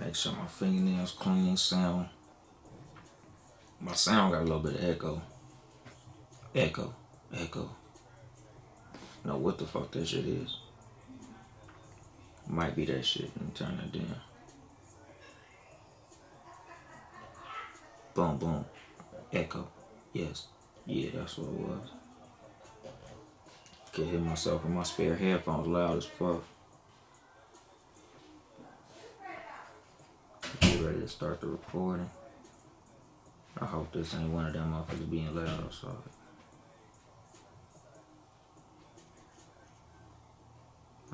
Make sure my fingernails clean, sound. My sound got a little bit of echo. Echo. Know what the fuck that shit is. Might be that shit. Let me turn that down. Boom, boom. Echo. Yes. Yeah, that's what it was. Can hear myself in my spare headphones loud as fuck. Get ready to start the recording. I hope this ain't one of them motherfuckers being loud outside.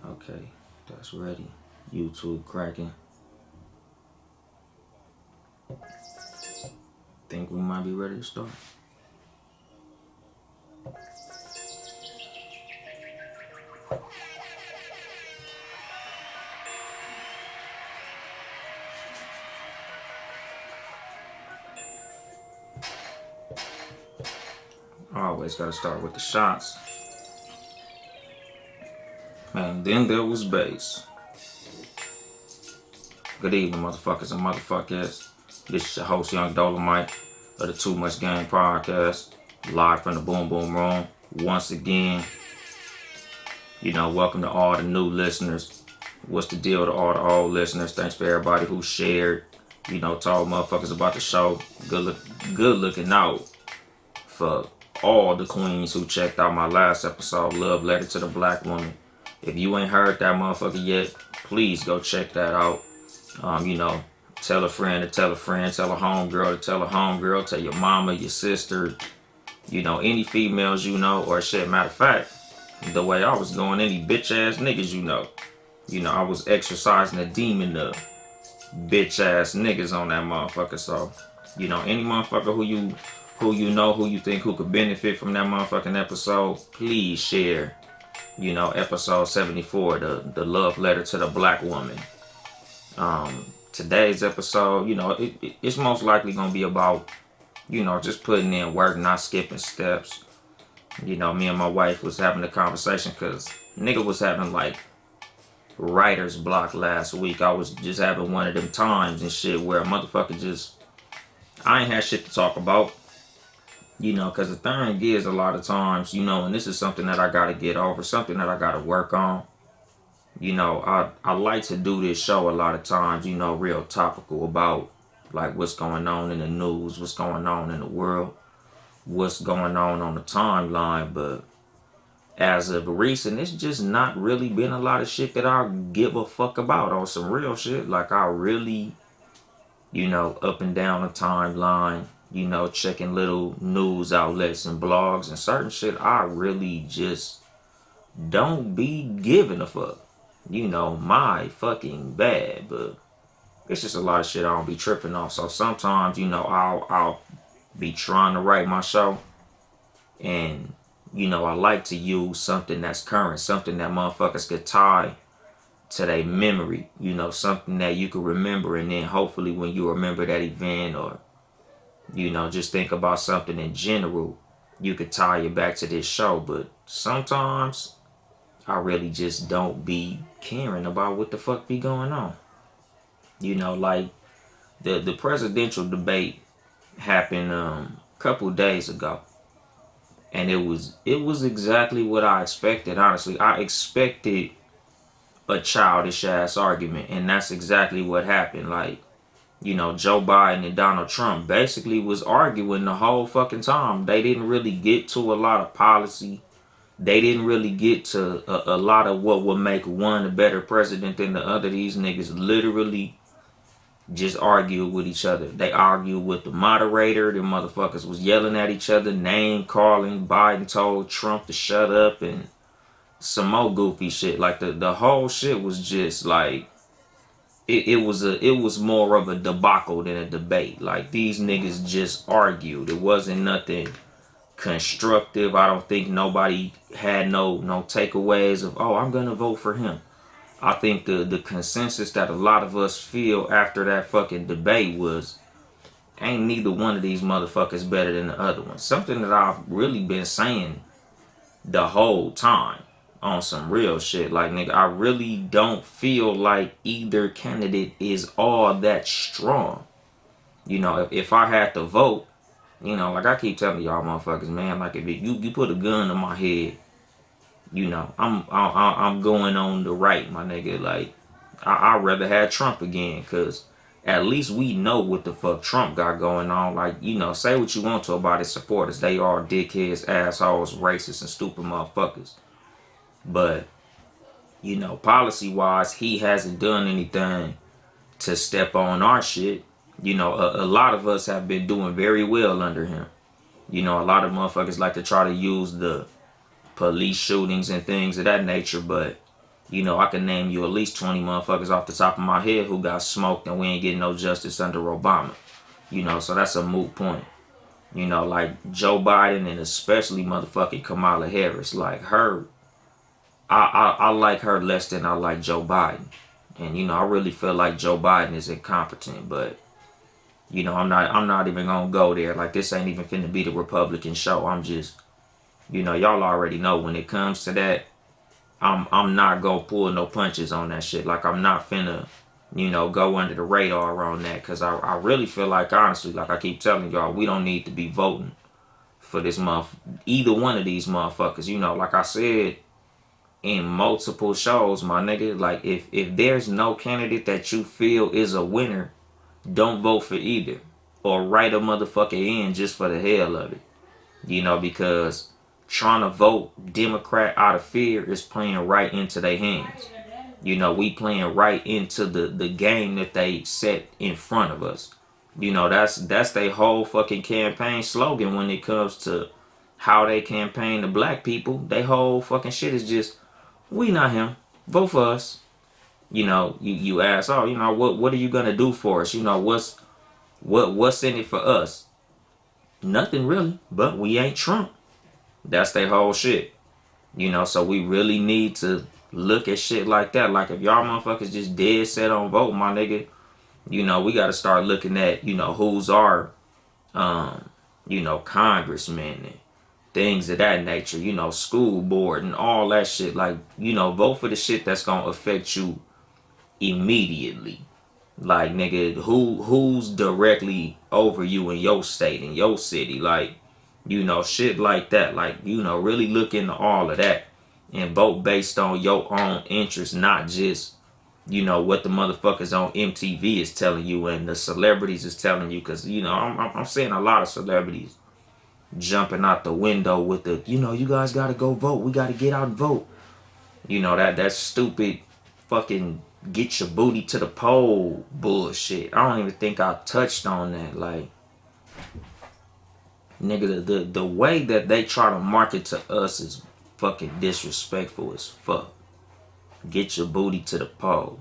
Okay, that's ready. YouTube cracking. Think we might be ready to start. I always gotta start with the shots. And then there was bass. Good evening, motherfuckers and motherfuckers. This is your host, Yung Dolemite of the Too Much Game Podcast, live from the Boom Boom Room. Once again, welcome to all the new listeners. What's the deal to all the old listeners? Thanks for everybody who shared, told motherfuckers about the show. Good looking out for all the queens who checked out my last episode, Love Letter to the Black Woman. If you ain't heard that motherfucker yet, please go check that out. Tell a friend to tell a friend, tell a homegirl to tell a homegirl, tell your mama, your sister, any females or shit. Matter of fact, the way I was going, any bitch ass niggas I was exercising a demon of bitch ass niggas on that motherfucker. So, any motherfucker who you think who could benefit from that motherfucking episode, please share, episode 74, the Love Letter to the Black Woman. Today's episode, it's most likely gonna be about, just putting in work, not skipping steps. Me and my wife was having a conversation because nigga was having like writer's block last week. I was just having one of them times and shit where a motherfucker I ain't had shit to talk about. Because the thing is, a lot of times, and this is something that I gotta get over, something that I gotta work on. I like to do this show a lot of times, real topical about like what's going on in the news, what's going on in the world, what's going on the timeline. But as of recent, it's just not really been a lot of shit that I give a fuck about on some real shit. Like I really, up and down the timeline, checking little news outlets and blogs and certain shit, I really just don't be giving a fuck. My fucking bad, but it's just a lot of shit I don't be tripping off. So sometimes, I'll be trying to write my show, and I like to use something that's current, something that motherfuckers could tie to their memory, something that you can remember, and then hopefully when you remember that event or just think about something in general, you could tie it back to this show. But sometimes I really just don't be caring about what the fuck be going on. Like the presidential debate happened a couple days ago. And it was exactly what I expected, honestly. I expected a childish ass argument, and that's exactly what happened. Like, Joe Biden and Donald Trump basically was arguing the whole fucking time. They didn't really get to a lot of policy. They didn't really get to a lot of what would make one a better president than the other. These niggas literally just argued with each other. They argued with the moderator. The motherfuckers was yelling at each other, name calling. Biden told Trump to shut up and some more goofy shit. Like the whole shit was just like it was more of a debacle than a debate. Like these niggas just argued. It wasn't nothing constructive. I don't think nobody had no takeaways of, oh, I'm gonna vote for him. I think the consensus that a lot of us feel after that fucking debate was, ain't neither one of these motherfuckers better than the other one. Something that I've really been saying the whole time. on some real shit. Like, nigga, I really don't feel like either candidate is all that strong. You know, if I had to vote, you know, like I keep telling y'all motherfuckers, man, like if you put a gun to my head, you know, I'm going on the right, my nigga. Like, I'd rather have Trump again, cause at least we know what the fuck Trump got going on. Like, you know, say what you want to about his supporters. They are dickheads, assholes, racist, and stupid motherfuckers. But, you know, policy wise, he hasn't done anything to step on our shit. You know, a lot of us have been doing very well under him. You know, a lot of motherfuckers like to try to use the police shootings and things of that nature, but you know, I can name you at least 20 motherfuckers off the top of my head who got smoked and we ain't getting no justice under Obama. You know, so that's a moot point. You know, like Joe Biden and especially motherfucking Kamala Harris. Like her, I like her less than I like Joe Biden. And you know, I really feel like Joe Biden is incompetent, but you know, I'm not even gonna go there. Like this ain't even finna be the Republican show. I'm just, you know, y'all already know when it comes to that, I'm not gonna pull no punches on that shit. Like I'm not finna, you know, go under the radar on that. Cause I really feel like honestly, like I keep telling y'all, we don't need to be voting for this either one of these motherfuckers. You know, like I said in multiple shows, my nigga, like if there's no candidate that you feel is a winner, don't vote for either. Or write a motherfucker in just for the hell of it. You know, because trying to vote Democrat out of fear is playing right into their hands. You know, we playing right into the game that they set in front of us. You know, that's their whole fucking campaign slogan when it comes to how they campaign to black people. They whole fucking shit is just, we not him. Vote for us. You know, you ask, oh, you know, what are you gonna do for us? You know, what's in it for us? Nothing really, but we ain't Trump. That's their whole shit. You know, so we really need to look at shit like that. Like if y'all motherfuckers just dead set on vote, my nigga, you know, we gotta start looking at, you know, who's our you know, congressmen and things of that nature, you know, school board and all that shit. Like, you know, vote for the shit that's gonna affect you immediately. Like, nigga, who's directly over you in your state, in your city, like, you know, shit like that. Like, you know, really look into all of that and vote based on your own interests, not just, you know, what the motherfuckers on MTV is telling you and the celebrities is telling you. Because, you know, I'm seeing a lot of celebrities jumping out the window with the, you know, you guys got to go vote. We got to get out and vote. You know, that's stupid fucking get your booty to the poll bullshit. I don't even think I touched on that. Like, nigga, the way that they try to market to us is fucking disrespectful as fuck. Get your booty to the poll.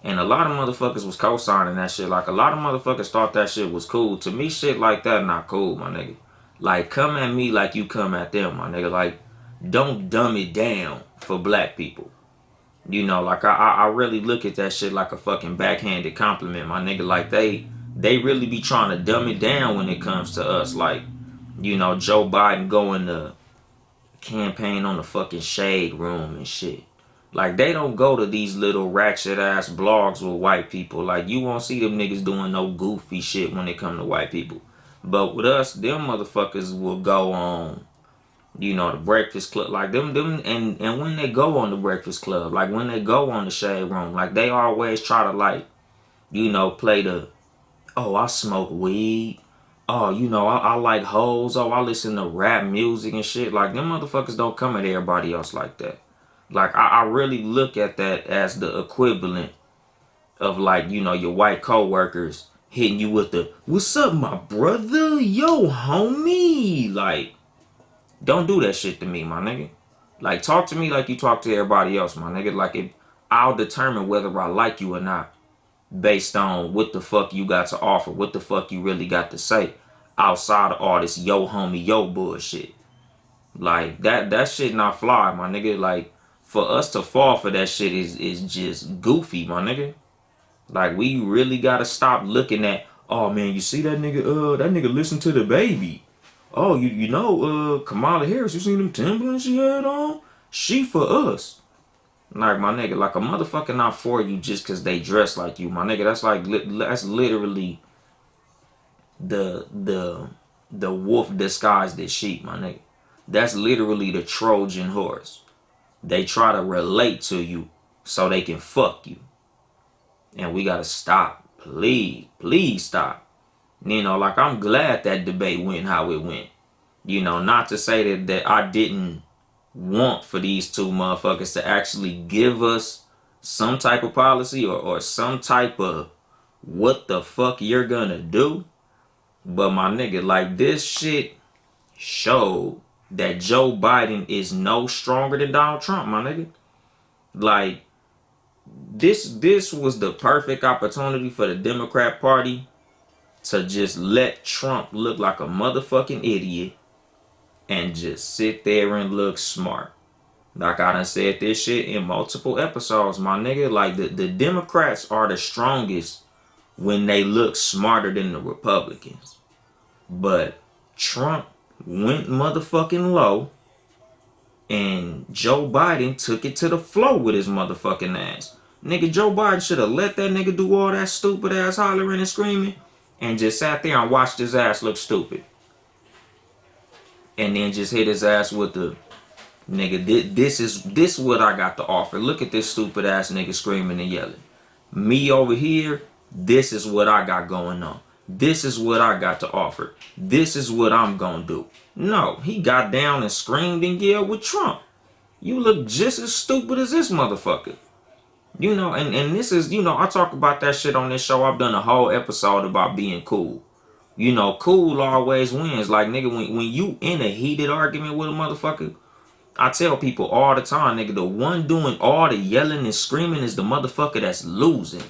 And a lot of motherfuckers was co-signing that shit. Like, a lot of motherfuckers thought that shit was cool. To me, shit like that not cool, my nigga. Like, come at me like you come at them, my nigga. Like, don't dumb it down for black people. You know, like I really look at that shit like a fucking backhanded compliment, my nigga. Like they really be trying to dumb it down when it comes to us. Like, you know, Joe Biden going to campaign on the fucking shade room and shit. Like they don't go to these little ratchet ass blogs with white people. Like you won't see them niggas doing no goofy shit when it come to white people. But with us, them motherfuckers will go on, you know, the Breakfast Club, like them, and when they go on the Breakfast Club, like when they go on the Shade Room, like they always try to like, you know, play the, oh, I smoke weed, oh, you know, I like hoes, oh, I listen to rap music and shit. Like them motherfuckers don't come at everybody else like that. Like I really look at that as the equivalent of like, you know, your white coworkers hitting you with the, what's up, my brother, yo, homie, like. Don't do that shit to me, my nigga. Like, talk to me like you talk to everybody else, my nigga. Like, I'll determine whether I like you or not based on what the fuck you got to offer, what the fuck you really got to say outside of all this yo homie, yo bullshit. Like, that shit not fly, my nigga. Like, for us to fall for that shit is just goofy, my nigga. Like, we really gotta stop looking at, oh man, you see that nigga listen to the baby. Oh, you know, Kamala Harris, you seen them Timberlands she had on? She for us. Like, my nigga, like a motherfucker not for you just because they dress like you, my nigga. That's like, that's literally the wolf disguised as sheep, my nigga. That's literally the Trojan horse. They try to relate to you so they can fuck you. And we gotta stop. Please stop. You know, like, I'm glad that debate went how it went. You know, not to say that I didn't want for these two motherfuckers to actually give us some type of policy or some type of what the fuck you're gonna do. But my nigga, like, this shit showed that Joe Biden is no stronger than Donald Trump, my nigga. Like, this was the perfect opportunity for the Democrat Party to just let Trump look like a motherfucking idiot and just sit there and look smart. Like I done said this shit in multiple episodes, my nigga. Like, the Democrats are the strongest when they look smarter than the Republicans. But Trump went motherfucking low, and Joe Biden took it to the floor with his motherfucking ass. Nigga, Joe Biden should have let that nigga do all that stupid ass hollering and screaming and just sat there and watched his ass look stupid. And then just hit his ass with the, nigga, this what I got to offer. Look at this stupid ass nigga screaming and yelling. Me over here, this is what I got going on. This is what I got to offer. This is what I'm gonna do. No, he got down and screamed and yelled with Trump. You look just as stupid as this motherfucker. You know, and this is, you know, I talk about that shit on this show. I've done a whole episode about being cool. You know, cool always wins. Like, nigga, when you in a heated argument with a motherfucker, I tell people all the time, nigga, the one doing all the yelling and screaming is the motherfucker that's losing.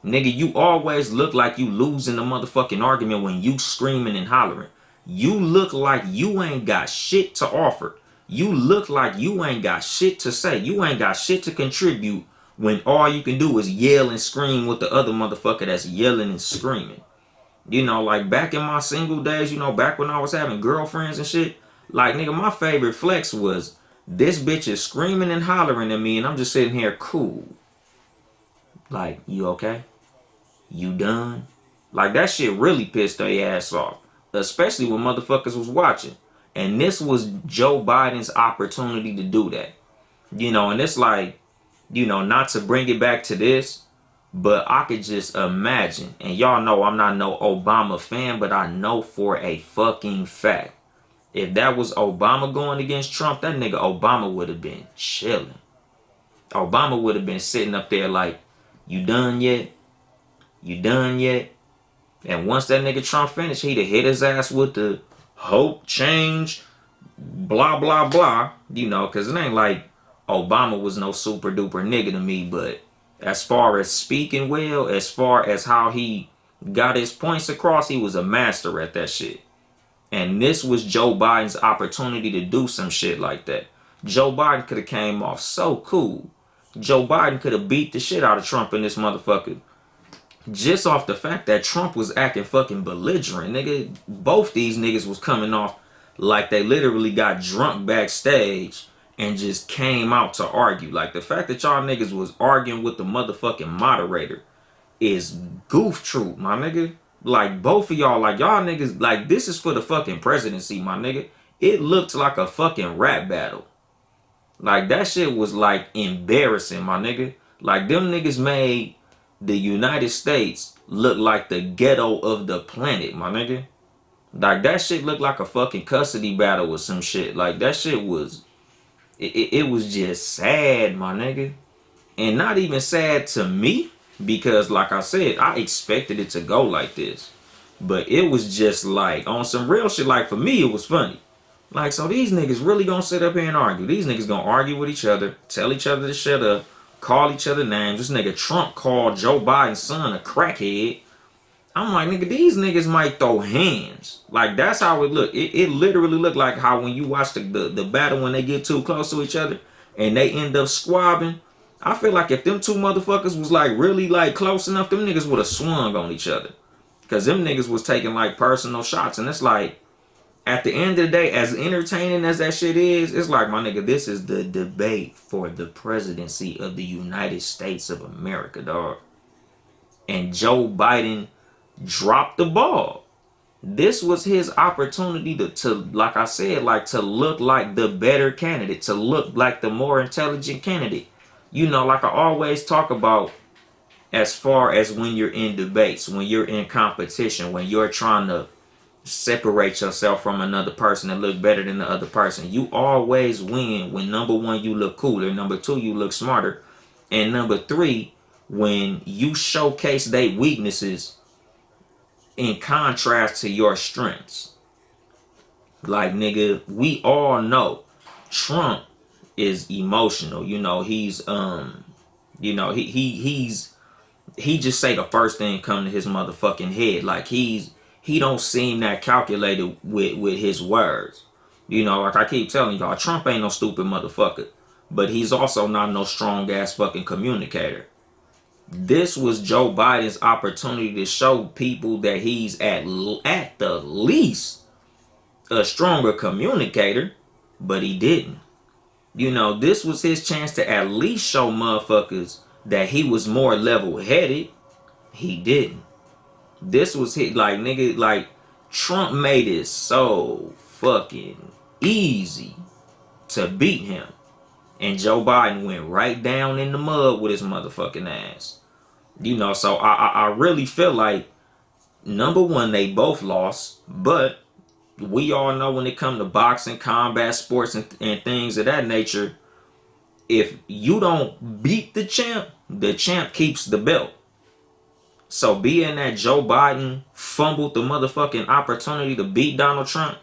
Nigga, you always look like you losing the motherfucking argument when you screaming and hollering. You look like you ain't got shit to offer. You look like you ain't got shit to say. You ain't got shit to contribute when all you can do is yell and scream with the other motherfucker that's yelling and screaming. You know, like, back in my single days, you know, back when I was having girlfriends and shit, like, nigga, my favorite flex was this bitch is screaming and hollering at me and I'm just sitting here cool. Like, you okay? You done? Like, that shit really pissed their ass off. Especially when motherfuckers was watching. And this was Joe Biden's opportunity to do that. You know, and it's like, you know, not to bring it back to this, but I could just imagine. And y'all know I'm not no Obama fan, but I know for a fucking fact, if that was Obama going against Trump, that nigga Obama would have been chilling. Obama would have been sitting up there like, you done yet? You done yet? And once that nigga Trump finished, he'd have hit his ass with the hope, change, blah, blah, blah. You know, because it ain't like Obama was no super duper nigga to me. But as far as speaking well, as far as how he got his points across, he was a master at that shit. And this was Joe Biden's opportunity to do some shit like that. Joe Biden could have came off so cool. Joe Biden could have beat the shit out of Trump in this motherfucker. Just off the fact that Trump was acting fucking belligerent. Nigga, both these niggas was coming off like they literally got drunk backstage and just came out to argue. Like, the fact that y'all niggas was arguing with the motherfucking moderator is goof troop, my nigga. Like, both of y'all, like, y'all niggas, like, this is for the fucking presidency, my nigga. It looked like a fucking rap battle. Like, that shit was, like, embarrassing, my nigga. Like, them niggas made the United States look like the ghetto of the planet, my nigga. Like, that shit looked like a fucking custody battle or some shit. Like, that shit was, it was just sad, my nigga. And not even sad to me, because like I said, I expected it to go like this. But it was just like, on some real shit, like, for me, it was funny. Like, so these niggas really gonna sit up here and argue. These niggas gonna argue with each other, tell each other to shut up, call each other names. This nigga Trump called Joe Biden's son a crackhead. I'm like, nigga, these niggas might throw hands. Like, that's how it looked. It literally looked like how when you watch the battle when they get too close to each other and they end up squabbing. I feel like if them two motherfuckers was like really like close enough, them niggas would have swung on each other. Cause them niggas was taking like personal shots. And it's like, at the end of the day, as entertaining as that shit is, it's like, my nigga, this is the debate for the presidency of the United States of America, dog. And Joe Biden dropped the ball. This was his opportunity to, like I said, like to look like the better candidate, to look like the more intelligent candidate. You know, like I always talk about, as far as when you're in debates, when you're in competition, when you're trying to separate yourself from another person and look better than the other person, you always win when, number one, you look cooler, number two, you look smarter, and number three, when you showcase their weaknesses in contrast to your strengths. Like, nigga, we all know Trump is emotional. You know, he's he just say the first thing come to his motherfucking head. Like, he don't seem that calculated with his words. You know, like I keep telling y'all, Trump ain't no stupid motherfucker, but he's also not no strong ass fucking communicator. This was Joe Biden's opportunity to show people that he's at the least a stronger communicator, but he didn't. You know, this was his chance to at least show motherfuckers that he was more level-headed. He didn't. This was his, like, nigga, like, Trump made it so fucking easy to beat him. And Joe Biden went right down in the mud with his motherfucking ass. You know, so I really feel like, number one, they both lost, but we all know when it comes to boxing, combat sports, and things of that nature, if you don't beat the champ keeps the belt. So being that Joe Biden fumbled the motherfucking opportunity to beat Donald Trump,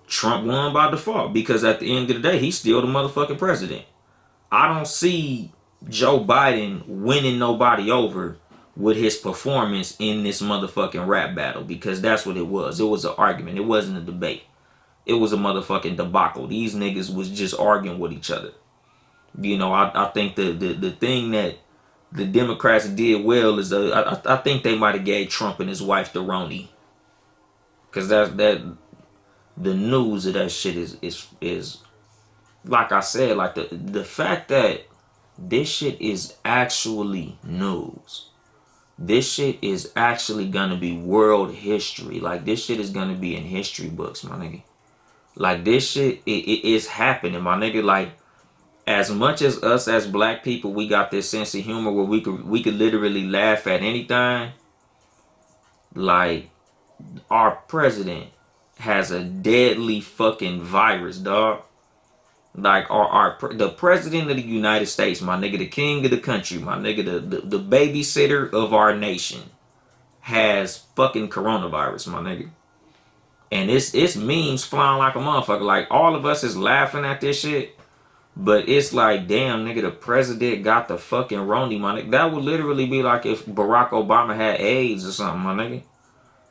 Trump won by default, because at the end of the day, he's still the motherfucking president. I don't see Joe Biden winning nobody over with his performance in this motherfucking rap battle, because that's what it was. It was an argument. It wasn't a debate. It was a motherfucking debacle. These niggas was just arguing with each other. You know, I think the thing that the Democrats did well is I think they might have gave Trump and his wife the Roni, because that the news of that shit is like I said, like the fact that this shit is actually news. This shit is actually gonna be world history. Like, this shit is gonna be in history books, my nigga. Like, this shit it is happening, my nigga. Like, as much as us as black people, we got this sense of humor where we could literally laugh at anything. Like, our president has a deadly fucking virus, dog. Like, the president of the United States, my nigga, the king of the country, my nigga, the babysitter of our nation, has fucking coronavirus, my nigga. And it's memes flying like a motherfucker. Like, all of us is laughing at this shit. But it's like, damn, nigga, the president got the fucking Roni, my nigga. That would literally be like if Barack Obama had AIDS or something, my nigga.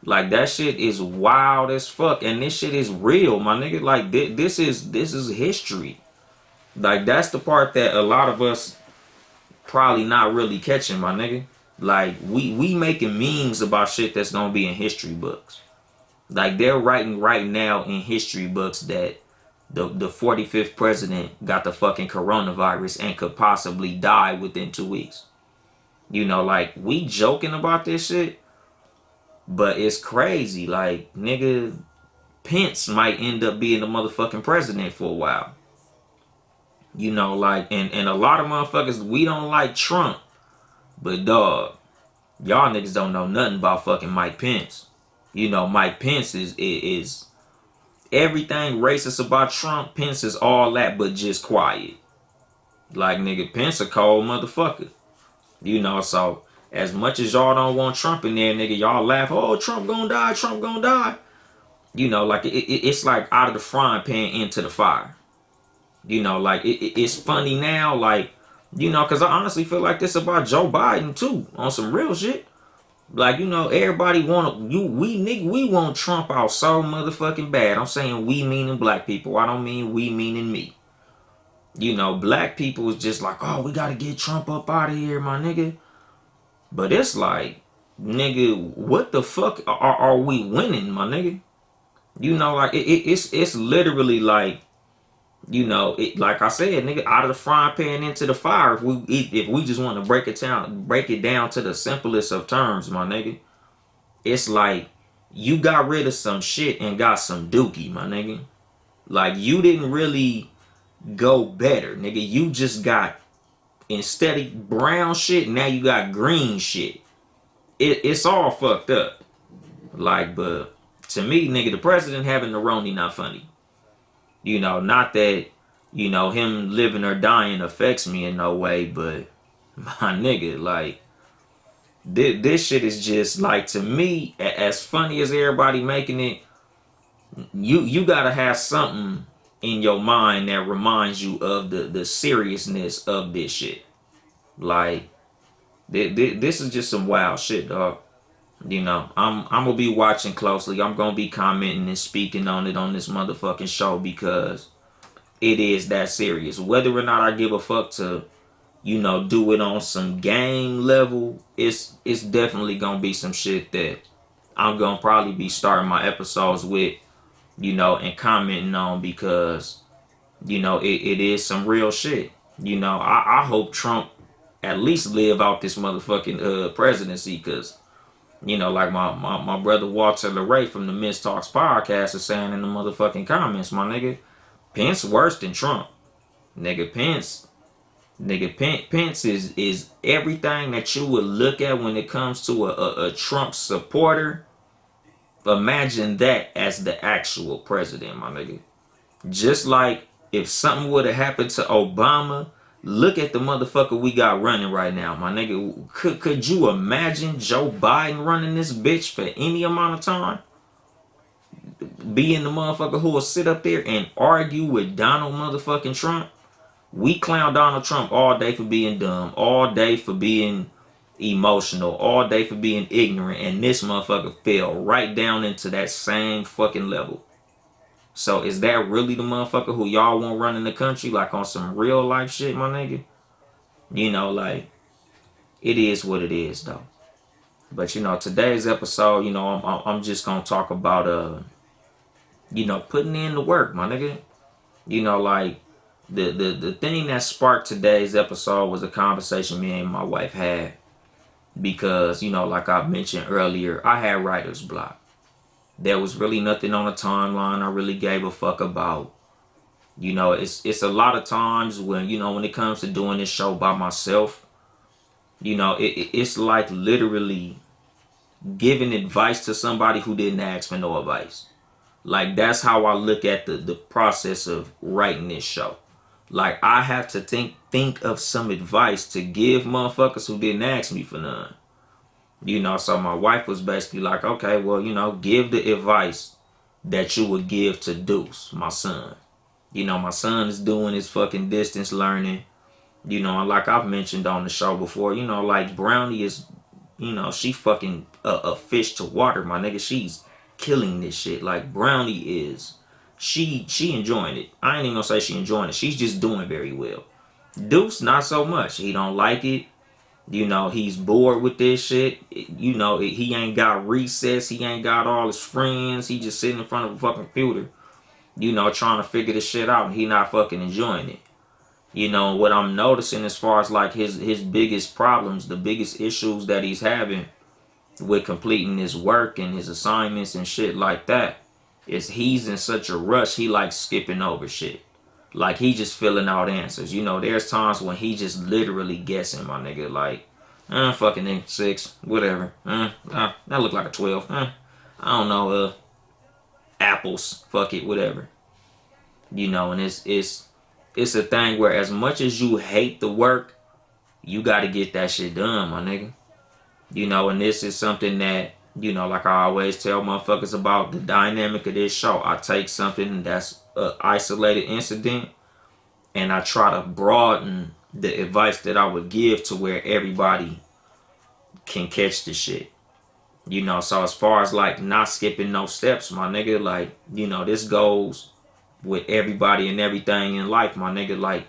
Like, that shit is wild as fuck. And this shit is real, my nigga. Like, this is history. Like, that's the part that a lot of us probably not really catching, my nigga. Like, we making memes about shit that's gonna be in history books. Like, they're writing right now in history books that the 45th president got the fucking coronavirus and could possibly die within 2 weeks. You know, like, we joking about this shit, but it's crazy. Like, nigga, Pence might end up being the motherfucking president for a while. You know, like, and a lot of motherfuckers, we don't like Trump, but dog, y'all niggas don't know nothing about fucking Mike Pence. You know, Mike Pence is everything racist about Trump. Pence is all that, but just quiet. Like, nigga, Pence a cold motherfucker. You know, so as much as y'all don't want Trump in there, nigga, y'all laugh, oh, Trump gonna die, Trump gonna die. You know, like, it's like out of the frying pan into the fire. You know, like, it's funny now, like, you know, because I honestly feel like this about Joe Biden, too, on some real shit. Like, you know, everybody we want Trump out so motherfucking bad. I'm saying we meaning black people. I don't mean we meaning me. You know, black people is just like, oh, we gotta get Trump up out of here, my nigga. But it's like, nigga, what the fuck are we winning, my nigga? You know, like it's literally like, you know, it, like I said, nigga, out of the frying pan into the fire. If we just want to break it down to the simplest of terms, my nigga, it's like you got rid of some shit and got some dookie, my nigga. Like you didn't really go better, nigga. You just got, instead of brown shit, now you got green shit. It's all fucked up. Like, but to me, nigga, the president having the Roni not funny. You know, not that, you know, him living or dying affects me in no way, but my nigga, like, this shit is just like, to me, as funny as everybody making it, you gotta have something in your mind that reminds you of the seriousness of this shit. Like, this is just some wild shit, dog. You know, I'm gonna be watching closely. I'm gonna be commenting and speaking on it on this motherfucking show because it is that serious. Whether or not I give a fuck to, you know, do it on some game level, it's definitely gonna be some shit that I'm gonna probably be starting my episodes with, you know, and commenting on because, you know, it is some real shit. You know, I hope Trump at least live out this motherfucking presidency because, you know, like my brother Walter LeRae from the Miss Talks podcast is saying in the motherfucking comments, my nigga, Pence worse than Trump. Nigga, Pence is everything that you would look at when it comes to a Trump supporter. Imagine that as the actual president, my nigga. Just like if something would have happened to Obama, look at the motherfucker we got running right now, my nigga. Could you imagine Joe Biden running this bitch for any amount of time? Being the motherfucker who will sit up there and argue with Donald motherfucking Trump. We clown Donald Trump all day for being dumb, all day for being emotional, all day for being ignorant, and this motherfucker fell right down into that same fucking level. So is that really the motherfucker who y'all want running the country, like on some real life shit, my nigga? You know, like, it is what it is, though. But, you know, today's episode, you know, I'm just gonna talk about, you know, putting in the work, my nigga. You know, like, the thing that sparked today's episode was a conversation me and my wife had. Because, you know, like I mentioned earlier, I had writer's block. There was really nothing on the timeline I really gave a fuck about. You know, it's a lot of times when, you know, when it comes to doing this show by myself, you know, it's like literally giving advice to somebody who didn't ask for no advice. Like, that's how I look at the process of writing this show. Like, I have to think of some advice to give motherfuckers who didn't ask me for none. You know, so my wife was basically like, okay, well, you know, give the advice that you would give to Deuce, my son. You know, my son is doing his fucking distance learning. You know, and like I've mentioned on the show before, you know, like Brownie is, you know, she fucking a fish to water, my nigga. She's killing this shit. Like Brownie is, she enjoying it. I ain't even gonna say she enjoying it. She's just doing very well. Deuce, not so much. He don't like it. You know, he's bored with this shit. You know, he ain't got recess. He ain't got all his friends. He just sitting in front of a fucking computer, you know, trying to figure this shit out. And he not fucking enjoying it. You know, what I'm noticing as far as like his biggest problems, the biggest issues that he's having with completing his work and his assignments and shit like that is he's in such a rush. He likes skipping over shit. Like, he just filling out answers. You know, there's times when he just literally guessing, my nigga. Like, fucking 6, whatever. That look like a 12. I don't know, apples, fuck it, whatever. You know, and it's a thing where as much as you hate the work, you got to get that shit done, my nigga. You know, and this is something that, you know, like I always tell motherfuckers about the dynamic of this show. I take something that's an isolated incident and I try to broaden the advice that I would give to where everybody can catch the shit. You know, so as far as like not skipping no steps, my nigga, like, you know, this goes with everybody and everything in life, my nigga. Like,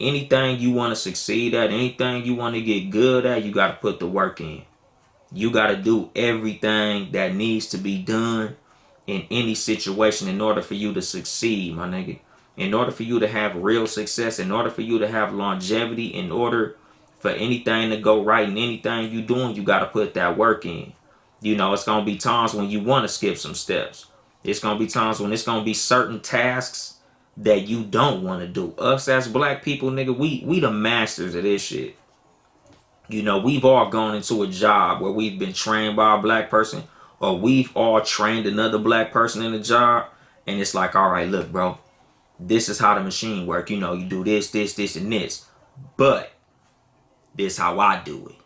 anything you want to succeed at, anything you want to get good at, you got to put the work in. You got to do everything that needs to be done in any situation in order for you to succeed, my nigga. In order for you to have real success, in order for you to have longevity, in order for anything to go right in anything you doing, you got to put that work in. You know, it's going to be times when you want to skip some steps. It's going to be times when it's going to be certain tasks that you don't want to do. Us as black people, nigga, we the masters of this shit. You know, we've all gone into a job where we've been trained by a black person, or we've all trained another black person in a job, and it's like, all right, look, bro, this is how the machine work. You know, you do this, this, this, and this, but this how I do it.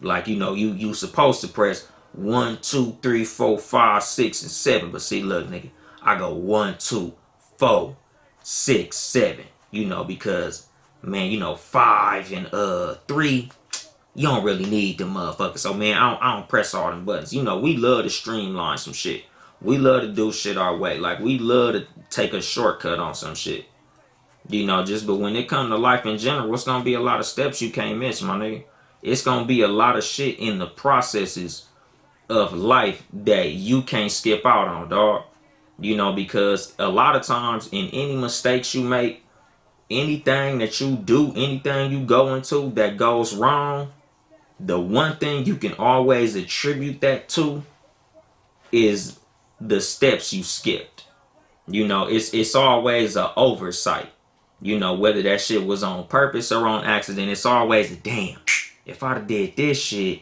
Like, you know, you supposed to press 1, 2, 3, 4, 5, 6, and 7, but see, look, nigga, I go 1, 2, 4, 6, 7. You know, because man, you know, 5 and 3. You don't really need them motherfuckers. So man, I don't press all them buttons. You know, we love to streamline some shit. We love to do shit our way. Like, we love to take a shortcut on some shit. You know, but when it comes to life in general, it's gonna be a lot of steps you can't miss, my nigga. It's gonna be a lot of shit in the processes of life that you can't skip out on, dog. You know, because a lot of times in any mistakes you make, anything that you do, anything you go into that goes wrong, the one thing you can always attribute that to is the steps you skipped. You know, it's always an oversight. You know, whether that shit was on purpose or on accident, it's always a damn. If I'd have did this shit,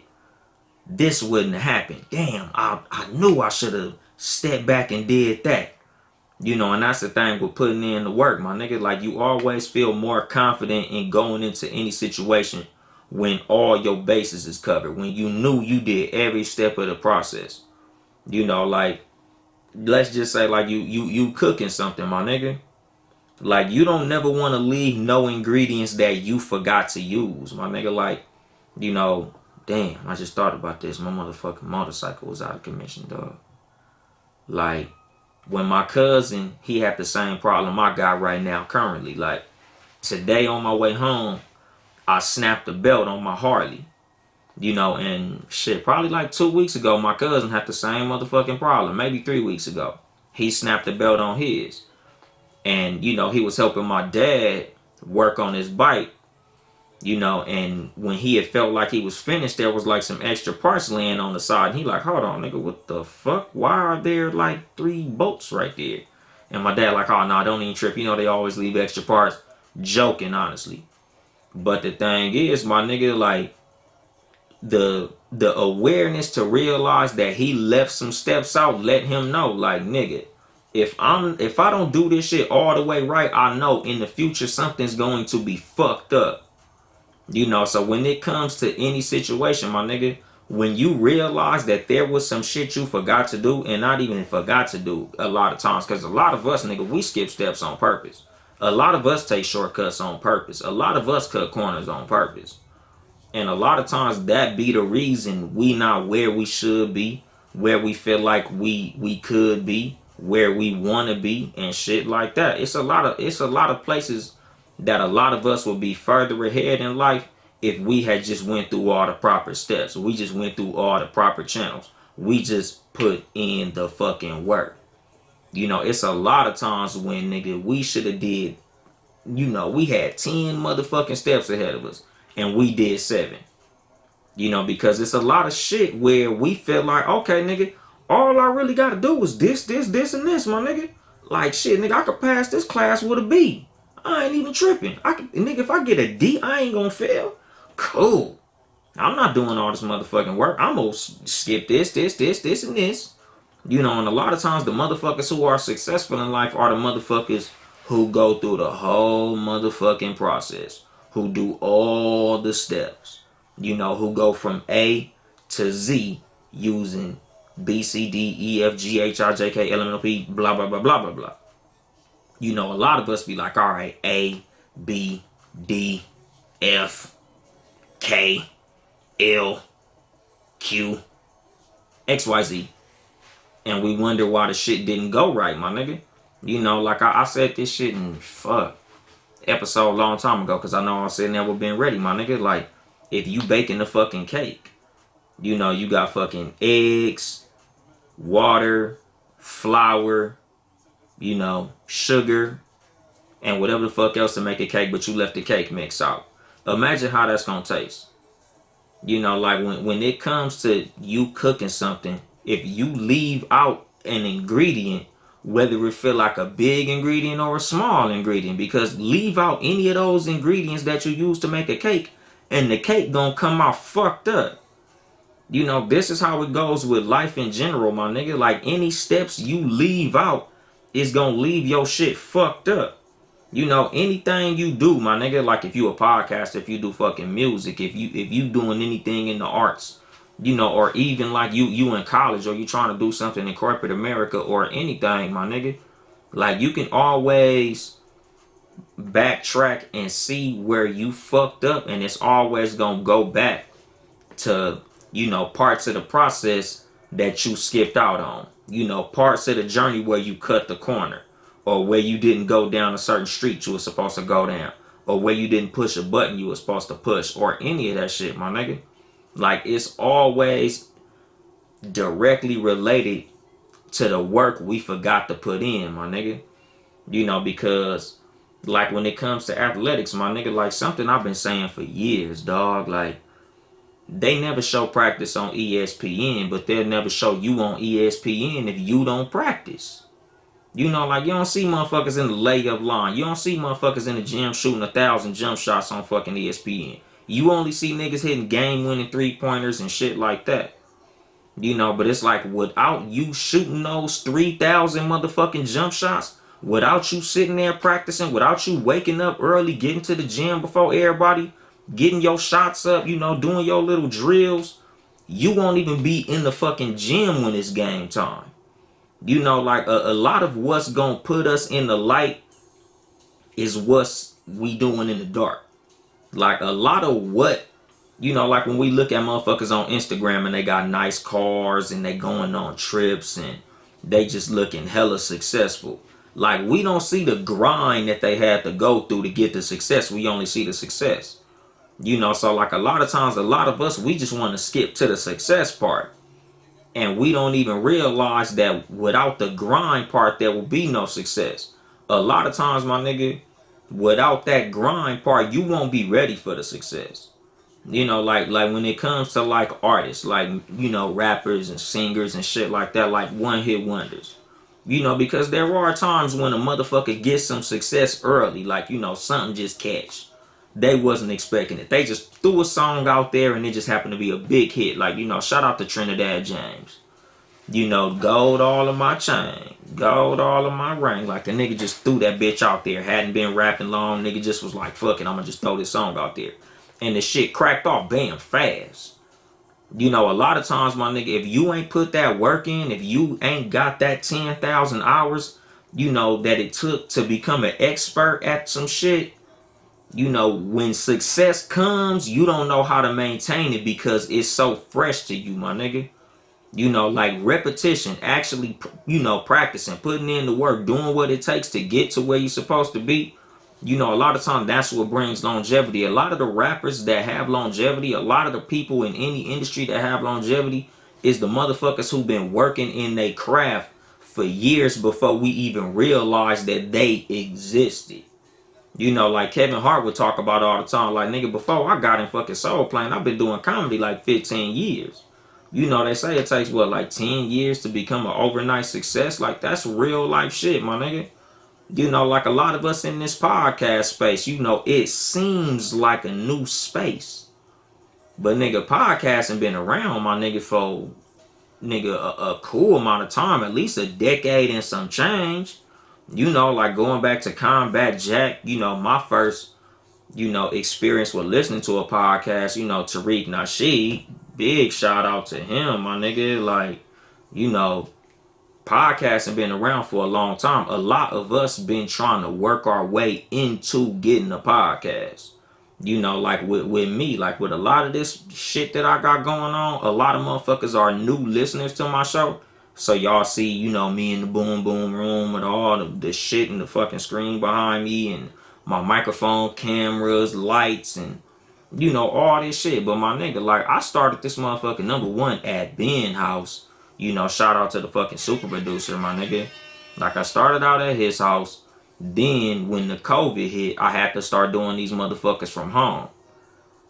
this wouldn't have happened. Damn, I knew I should have stepped back and did that. You know, and that's the thing with putting in the work, my nigga. Like, you always feel more confident in going into any situation when all your bases is covered. When you knew you did every step of the process. You know, like, let's just say, like, you cooking something, my nigga. Like, you don't never want to leave no ingredients that you forgot to use, my nigga. Like, you know, damn, I just thought about this. My motherfucking motorcycle was out of commission, dog. Like, when my cousin, he had the same problem I got right now currently. Like, today on my way home, I snapped the belt on my Harley. You know, and shit, probably like 2 weeks ago, my cousin had the same motherfucking problem. Maybe 3 weeks ago. He snapped the belt on his. And, you know, he was helping my dad work on his bike. You know, and when he had felt like he was finished, there was like some extra parts laying on the side. And he like, hold on, nigga, what the fuck? Why are there like 3 bolts right there? And my dad like, oh, no, don't even trip. You know, they always leave extra parts. Joking, honestly. But the thing is, my nigga, like, the awareness to realize that he left some steps out, let him know, like, nigga, if I don't do this shit all the way right, I know in the future something's going to be fucked up. You know, so when it comes to any situation, my nigga, when you realize that there was some shit you forgot to do, and not even forgot to do a lot of times, because a lot of us, nigga, we skip steps on purpose. A lot of us take shortcuts on purpose. A lot of us cut corners on purpose. And a lot of times that be the reason we not where we should be, where we feel like we could be, where we want to be, and shit like that. It's a lot of places that a lot of us would be further ahead in life if we had just went through all the proper steps. We just went through all the proper channels. We just put in the fucking work. You know, it's a lot of times when, nigga, we should have did, you know, we had 10 motherfucking steps ahead of us and we did 7. You know, because it's a lot of shit where we feel like, okay, nigga, all I really gotta do is this, and this, my nigga. Like, shit, nigga, I could pass this class with a B. I ain't even tripping. Nigga, if I get a D, I ain't gonna fail. Cool. I'm not doing all this motherfucking work. I'm gonna skip this, and this. You know, and a lot of times the motherfuckers who are successful in life are the motherfuckers who go through the whole motherfucking process, who do all the steps, you know, who go from A to Z using B, C, D, E, F, G, H, I, J, K, L, M, N, O, P, blah, blah, blah, blah, blah, blah. You know, a lot of us be like, all right, A, B, D, F, K, L, Q, X, Y, Z. And we wonder why the shit didn't go right, my nigga. You know, like I said this shit in episode a long time ago, because I know I said never been ready, my nigga. Like, if you baking the fucking cake, you know, you got fucking eggs, water, flour, sugar, and whatever the fuck else to make a cake, but you left the cake mix out. Imagine how that's gonna taste. Like when it comes to you cooking something, if you leave out an ingredient, whether it feel like a big ingredient or a small ingredient, because leave out any of those ingredients that you use to make a cake, and the cake gonna come out fucked up. This is how it goes with life in general, my nigga. Like any steps you leave out is gonna leave your shit fucked up. Anything you do, my nigga, like if you a podcaster, if you do fucking music, if you doing anything in the arts, or even like you in college or you trying to do something in corporate America or anything, my nigga, like you can always backtrack and see where you fucked up, and it's always gonna go back to parts of the process that you skipped out on, parts of the journey where you cut the corner, or where you didn't go down a certain street you were supposed to go down, or where you didn't push a button you were supposed to push, or any of that shit, my nigga. Like it's always directly related to the work we forgot to put in, my nigga. Because like when it comes to athletics, my nigga, like something I've been saying for years, dog, like they never show practice on ESPN, but they'll never show you on ESPN if you don't practice. Like you don't see motherfuckers in the layup line. You don't see motherfuckers in the gym shooting 1,000 jump shots on fucking ESPN. You only see niggas hitting game-winning three-pointers and shit like that. But it's like without you shooting those 3,000 motherfucking jump shots, without you sitting there practicing, without you waking up early, getting to the gym before everybody, getting your shots up, doing your little drills, you won't even be in the fucking gym when it's game time. Like a lot of what's gonna put us in the light is what's we doing in the dark. Like a lot of what, like when we look at motherfuckers on Instagram and they got nice cars and they going on trips and they just looking hella successful. Like we don't see the grind that they had to go through to get the success. We only see the success. So like a lot of times, a lot of us, we just want to skip to the success part. And we don't even realize that without the grind part, there will be no success. A lot of times, my nigga, without that grind part, you won't be ready for the success. Like when it comes to like artists, like, rappers and singers and shit like that, like one hit wonders. Because there are times when a motherfucker gets some success early, like, something just catch. They wasn't expecting it. They just threw a song out there and it just happened to be a big hit. Like, shout out to Trinidad James. Gold all of my chain, gold all of my ring. Like the nigga just threw that bitch out there. Hadn't been rapping long. Nigga just was like, fuck it, I'm gonna just throw this song out there. And the shit cracked off, bam, fast. A lot of times, my nigga, if you ain't put that work in, if you ain't got that 10,000 hours, that it took to become an expert at some shit, when success comes, you don't know how to maintain it because it's so fresh to you, my nigga. Like repetition, actually, practicing, putting in the work, doing what it takes to get to where you're supposed to be. A lot of times that's what brings longevity. A lot of the rappers that have longevity, a lot of the people in any industry that have longevity is the motherfuckers who've been working in their craft for years before we even realized that they existed. Like Kevin Hart would talk about all the time. Like, nigga, before I got in fucking Soul Plane, I've been doing comedy like 15 years. They say it takes, what, like 10 years to become an overnight success? Like, that's real life shit, my nigga. Like a lot of us in this podcast space, it seems like a new space. But, nigga, podcasting been around, my nigga, for, nigga, a cool amount of time. At least a decade and some change. Like going back to Combat Jack, my first, experience with listening to a podcast, Tariq Nasheed, big shout out to him, my nigga. Like, podcasting been around for a long time. A lot of us been trying to work our way into getting a podcast. Like with me, like with a lot of this shit that I got going on, a lot of motherfuckers are new listeners to my show. So y'all see, me in the boom boom room with all the shit and the fucking screen behind me and my microphone, cameras, lights, and all this shit. But my nigga, like I started this motherfucking number one at Ben House, You know, shout out to the fucking super producer, my nigga. Like, I started out at his house. Then, when the COVID hit, I had to start doing these motherfuckers from home.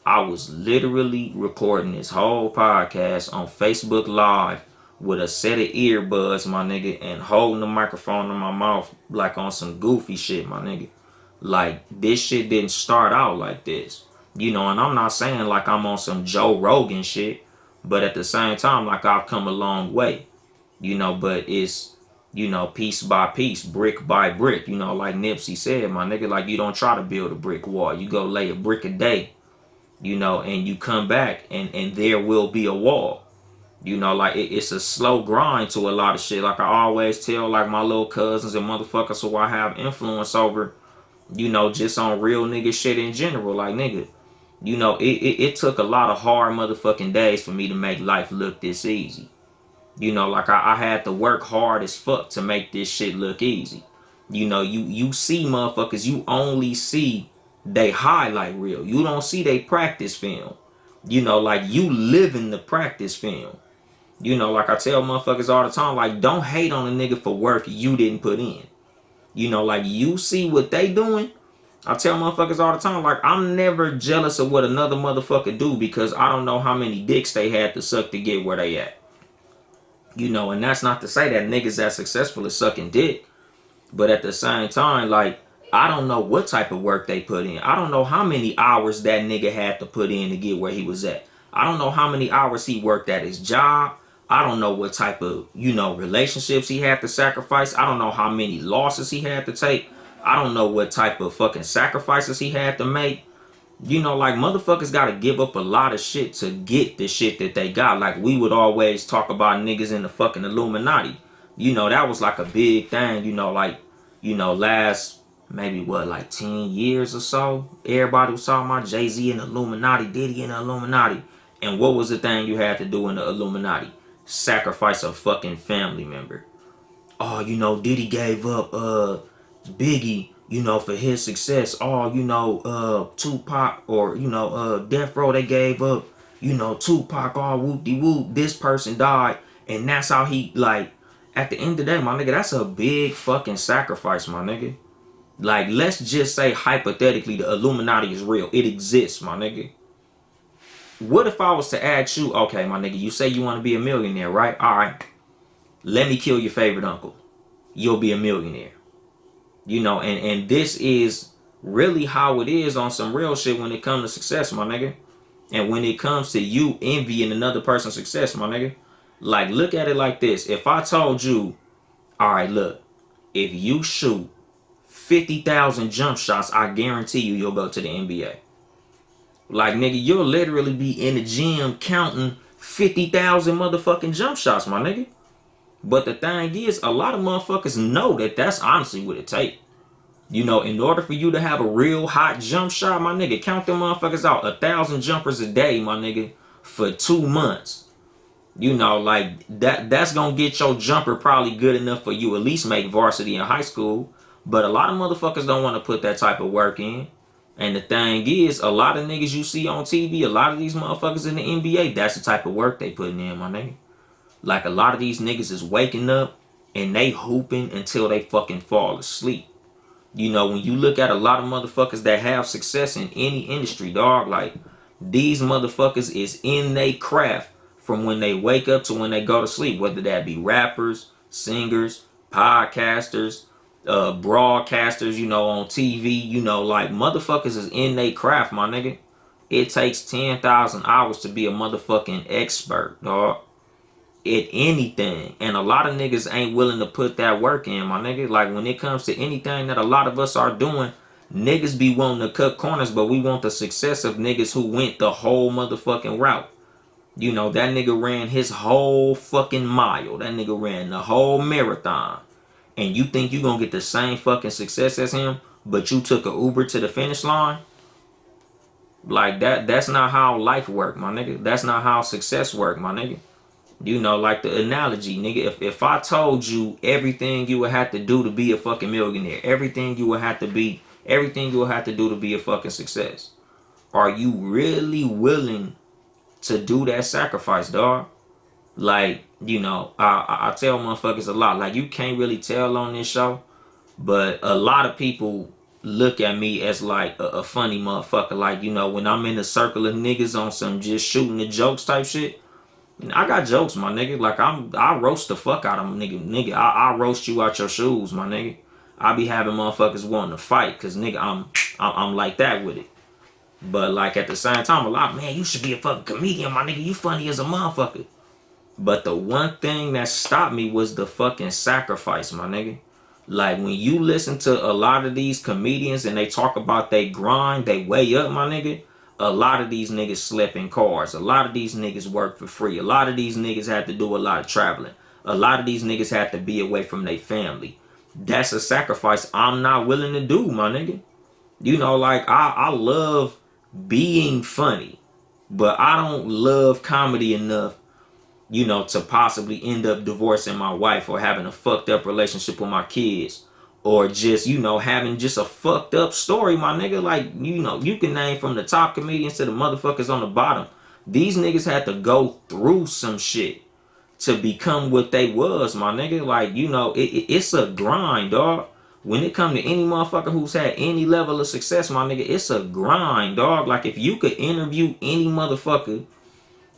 I was literally recording this whole podcast on Facebook Live with a set of earbuds, my nigga, and holding the microphone in my mouth like on some goofy shit, my nigga. Like, this shit didn't start out like this. You know, and I'm not saying like I'm on some Joe Rogan shit, but at the same time, like, I've come a long way. You know, but it's, you know, piece by piece, brick by brick. You know, like Nipsey said, my nigga, like, you don't try to build a brick wall. You go lay a brick a day, you know, and you come back and there will be a wall. You know, like, it's a slow grind to a lot of shit. Like, I always tell, like, my little cousins and motherfuckers who I have influence over, you know, just on real nigga shit in general. Like, nigga, you know, it took a lot of hard motherfucking days for me to make life look this easy. You know, like, I had to work hard as fuck to make this shit look easy. You know, you see motherfuckers, you only see they highlight reel. You don't see they practice film. You know, like, you live in the practice film. You know, like, I tell motherfuckers all the time, like, don't hate on a nigga for work you didn't put in. You know, like, you see what they doing. I tell motherfuckers all the time, like, I'm never jealous of what another motherfucker do because I don't know how many dicks they had to suck to get where they at. You know, and that's not to say that niggas that successful is sucking dick. But at the same time, like, I don't know what type of work they put in. I don't know how many hours that nigga had to put in to get where he was at. I don't know how many hours he worked at his job. I don't know what type of, you know, relationships he had to sacrifice. I don't know how many losses he had to take. I don't know what type of fucking sacrifices he had to make. You know, like, motherfuckers gotta give up a lot of shit to get the shit that they got. Like, we would always talk about niggas in the fucking Illuminati. You know, that was like a big thing, you know, like, you know, last maybe what, like 10 years or so. Everybody was talking about Jay-Z and the Illuminati, Diddy and the Illuminati. And what was the thing you had to do in the Illuminati? Sacrifice a fucking family member. Oh, you know, Diddy gave up Biggie, you know, for his success. Oh, you know, Tupac or, you know, Death Row, they gave up, you know, Tupac, all whoop-de-whoop, this person died. And that's how he, like, at the end of the day, my nigga, that's a big fucking sacrifice, my nigga. Like, let's just say, hypothetically, the Illuminati is real. It exists, my nigga. What if I was to ask you, okay, my nigga, you say you want to be a millionaire, right? All right. Let me kill your favorite uncle. You'll be a millionaire. You know, and this is really how it is on some real shit when it comes to success, my nigga. And when it comes to you envying another person's success, my nigga. Like, look at it like this. If I told you, all right, look, if you shoot 50,000 jump shots, I guarantee you'll go to the NBA. Like, nigga, you'll literally be in the gym counting 50,000 motherfucking jump shots, my nigga. But the thing is, a lot of motherfuckers know that that's honestly what it takes. You know, in order for you to have a real hot jump shot, my nigga, count them motherfuckers out. 1,000 jumpers a day, my nigga, for 2 months. You know, like, that's gonna get your jumper probably good enough for you at least make varsity in high school. But a lot of motherfuckers don't want to put that type of work in. And the thing is, a lot of niggas you see on TV, a lot of these motherfuckers in the NBA, that's the type of work they putting in, my nigga. Like, a lot of these niggas is waking up and they hooping until they fucking fall asleep. You know, when you look at a lot of motherfuckers that have success in any industry, dog, like, these motherfuckers is in they craft from when they wake up to when they go to sleep, whether that be rappers, singers, podcasters, broadcasters, you know, on TV, you know, like, motherfuckers is in they craft, my nigga. It takes 10,000 hours to be a motherfucking expert, dog. At anything. And a lot of niggas ain't willing to put that work in, my nigga. Like, when it comes to anything that a lot of us are doing, niggas be wanting to cut corners, but we want the success of niggas who went the whole motherfucking route. You know, that nigga ran his whole fucking mile. That nigga ran the whole marathon. And you think you gonna get the same fucking success as him, but you took a Uber to the finish line? Like, that's not how life work, my nigga. That's not how success work, my nigga. You know, like the analogy, nigga, if I told you everything you would have to do to be a fucking millionaire, everything you would have to do to be a fucking success, are you really willing to do that sacrifice, dog? Like, I tell motherfuckers a lot. Like, you can't really tell on this show, but a lot of people look at me as like a funny motherfucker. Like, when I'm in a circle of niggas on some just shooting the jokes type shit, I got jokes, my nigga. Like, I roast the fuck out of them, nigga. I roast you out your shoes, my nigga. I be having motherfuckers wanting to fight, cause nigga, I'm like that with it. But like at the same time, a lot, man, you should be a fucking comedian, my nigga. You funny as a motherfucker. But the one thing that stopped me was the fucking sacrifice, my nigga. Like, when you listen to a lot of these comedians and they talk about they grind, they way up, my nigga. A lot of these niggas slept in cars. A lot of these niggas work for free. A lot of these niggas had to do a lot of traveling. A lot of these niggas had to be away from their family. That's a sacrifice I'm not willing to do, my nigga. Like, I love being funny, but I don't love comedy enough, to possibly end up divorcing my wife or having a fucked up relationship with my kids, or just, having just a fucked up story, my nigga. Like, you can name from the top comedians to the motherfuckers on the bottom. These niggas had to go through some shit to become what they was, my nigga. Like, it's a grind, dog. When it come to any motherfucker who's had any level of success, my nigga, it's a grind, dog. Like, if you could interview any motherfucker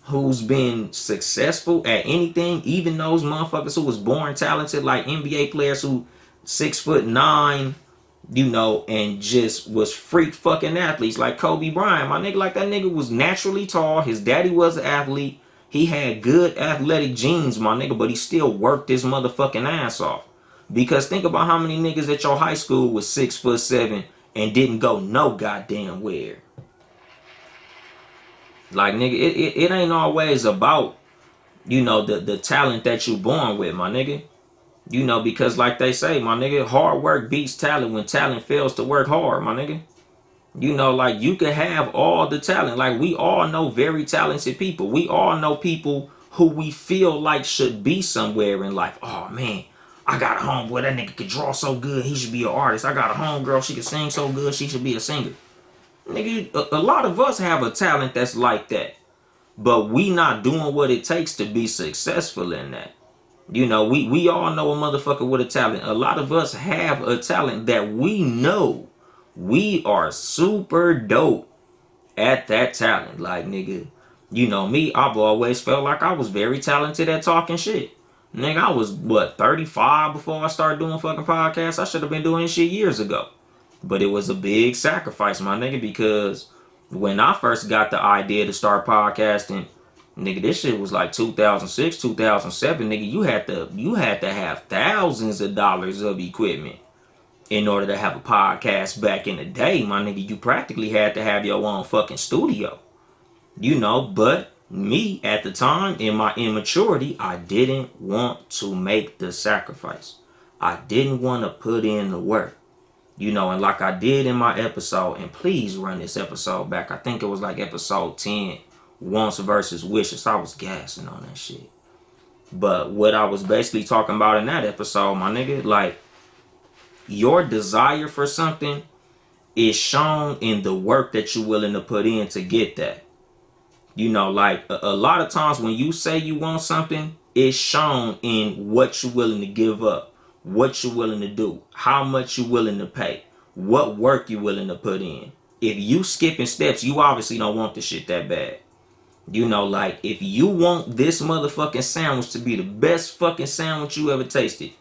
who's been successful at anything, even those motherfuckers who was born talented, like NBA players who 6'9", and just was freak fucking athletes, like Kobe Bryant, my nigga. Like, that nigga was naturally tall. His daddy was an athlete. He had good athletic genes, my nigga, but he still worked his motherfucking ass off. Because think about how many niggas at your high school was 6'7" and didn't go no goddamn where. Like, nigga, it ain't always about, the talent that you born with, my nigga. Because like they say, my nigga, hard work beats talent when talent fails to work hard, my nigga. Like, you can have all the talent. Like, we all know very talented people. We all know people who we feel like should be somewhere in life. Oh, man, I got a homeboy, that nigga could draw so good, he should be an artist. I got a homegirl, she can sing so good, she should be a singer. Nigga, a lot of us have a talent that's like that. But we not doing what it takes to be successful in that. We all know a motherfucker with a talent. A lot of us have a talent that we know we are super dope at that talent. Like, nigga, me, I've always felt like I was very talented at talking shit. Nigga, I was, 35 before I started doing fucking podcasts? I should have been doing shit years ago. But it was a big sacrifice, my nigga, because when I first got the idea to start podcasting, nigga, this shit was like 2006, 2007, nigga. You had to have thousands of dollars of equipment in order to have a podcast back in the day, my nigga. You practically had to have your own fucking studio. But me at the time, in my immaturity, I didn't want to make the sacrifice. I didn't want to put in the work. And like I did in my episode, and please run this episode back. I think it was like episode 10, Wants versus Wishes. I was gassing on that shit. But what I was basically talking about in that episode, my nigga, like, your desire for something is shown in the work that you're willing to put in to get that. Like, a lot of times when you say you want something, it's shown in what you're willing to give up, what you're willing to do, how much you're willing to pay, what work you're willing to put in. If you skipping steps, you obviously don't want this shit that bad. Like, if you want this motherfucking sandwich to be the best fucking sandwich you ever tasted,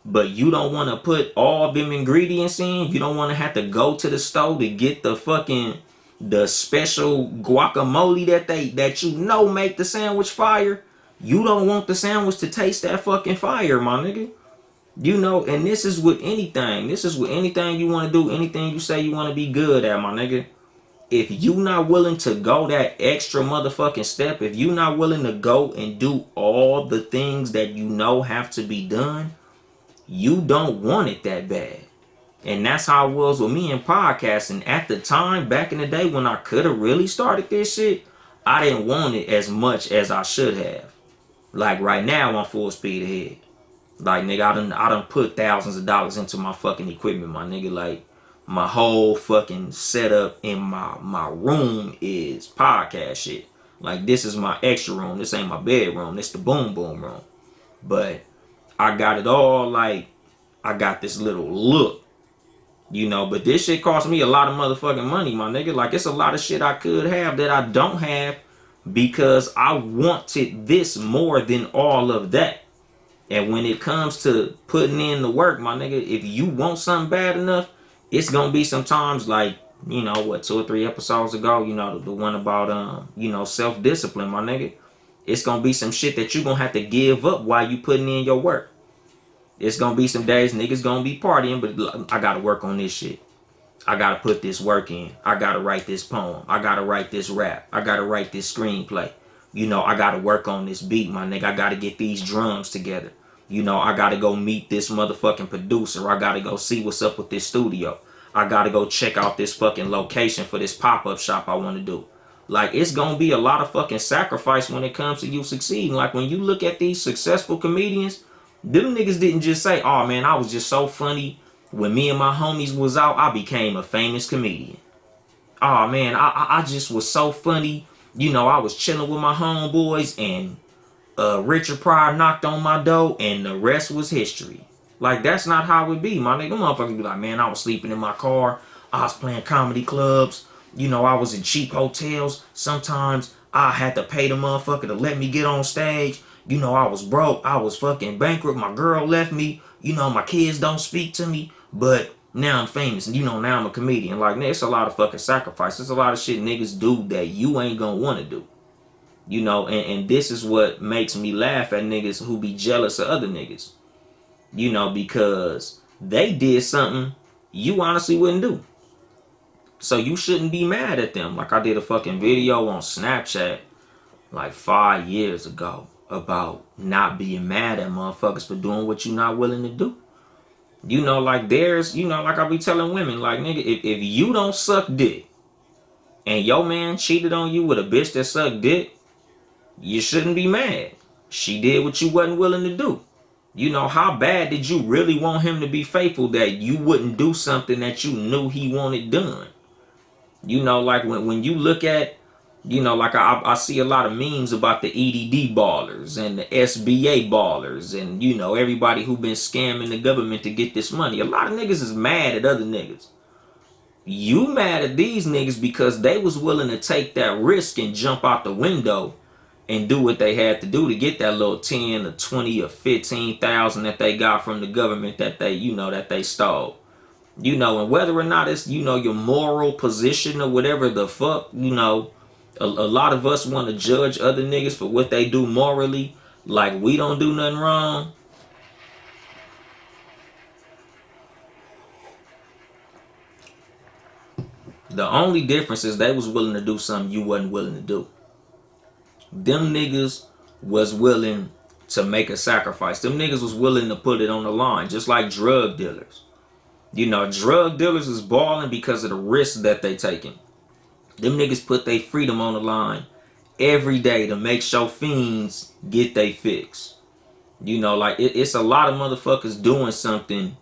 but you don't want to put all them ingredients in, you don't want to have to go to the store to get the special guacamole that make the sandwich fire. You don't want the sandwich to taste that fucking fire, my nigga. And this is with anything. This is with anything you want to do, anything you say you want to be good at, my nigga. If you not willing to go that extra motherfucking step, if you not willing to go and do all the things that have to be done, you don't want it that bad. And that's how it was with me in podcasting. At the time, back in the day when I could have really started this shit, I didn't want it as much as I should have. Like, right now, I'm full speed ahead. Like, nigga, I done put thousands of dollars into my fucking equipment, my nigga. Like, my whole fucking setup in my room is podcast shit. Like, this is my extra room. This ain't my bedroom. This the boom boom room. But I got it all, like, I got this little look, you know. But this shit cost me a lot of motherfucking money, my nigga. Like, it's a lot of shit I could have that I don't have because I wanted this more than all of that. And when it comes to putting in the work, my nigga, if you want something bad enough, it's gonna be sometimes like, you know, what, 2 or 3 episodes ago, you know, the one about you know, self-discipline, my nigga. It's gonna be some shit that you gonna have to give up while you putting in your work. It's gonna be some days niggas gonna be partying, but I gotta work on this shit. I gotta put this work in. I gotta write this poem. I gotta write this rap. I gotta write this screenplay. You know, I gotta work on this beat, my nigga. I gotta get these drums together. You know, I gotta go meet this motherfucking producer. I gotta go see what's up with this studio. I gotta go check out this fucking location for this pop-up shop I wanna do. Like, it's gonna be a lot of fucking sacrifice when it comes to you succeeding. Like, when you look at these successful comedians, them niggas didn't just say, oh man, I was just so funny. When me and my homies was out, I became a famous comedian. Oh man, I just was so funny. You know, I was chilling with my homeboys and Richard Pryor knocked on my door and the rest was history. Like, that's not how it be, my nigga. Motherfuckers be like, man, I was sleeping in my car. I was playing comedy clubs. You know, I was in cheap hotels. Sometimes I had to pay the motherfucker to let me get on stage. You know, I was broke. I was fucking bankrupt. My girl left me. You know, my kids don't speak to me. But now I'm famous. And, you know, now I'm a comedian. Like, it's a lot of fucking sacrifice. There's a lot of shit niggas do that you ain't gonna want to do. You know, and this is what makes me laugh at niggas who be jealous of other niggas. You know, because they did something you honestly wouldn't do. So you shouldn't be mad at them. Like, I did a fucking video on Snapchat like 5 years ago about not being mad at motherfuckers for doing what you're not willing to do. You know, like, there's, you know, like I be telling women, like, nigga, if you don't suck dick and your man cheated on you with a bitch that sucked dick, you shouldn't be mad. She did what you wasn't willing to do. You know, how bad did you really want him to be faithful that you wouldn't do something that you knew he wanted done? You know, like when you look at, you know, like I see a lot of memes about the EDD ballers and the SBA ballers and, you know, everybody who been scamming the government to get this money. A lot of niggas is mad at other niggas. You mad at these niggas because they was willing to take that risk and jump out the window and do what they had to do to get that little 10 or 20 or 15,000 that they got from the government that they, you know, that they stole. You know, and whether or not it's, you know, your moral position or whatever the fuck, you know, a lot of us want to judge other niggas for what they do morally, like we don't do nothing wrong. The only difference is they was willing to do something you wasn't willing to do. Them niggas was willing to make a sacrifice. Them niggas was willing to put it on the line, just like drug dealers. You know, drug dealers is balling because of the risks that they taking. Them niggas put their freedom on the line every day to make sure fiends get they fix. You know, like it's a lot of motherfuckers doing something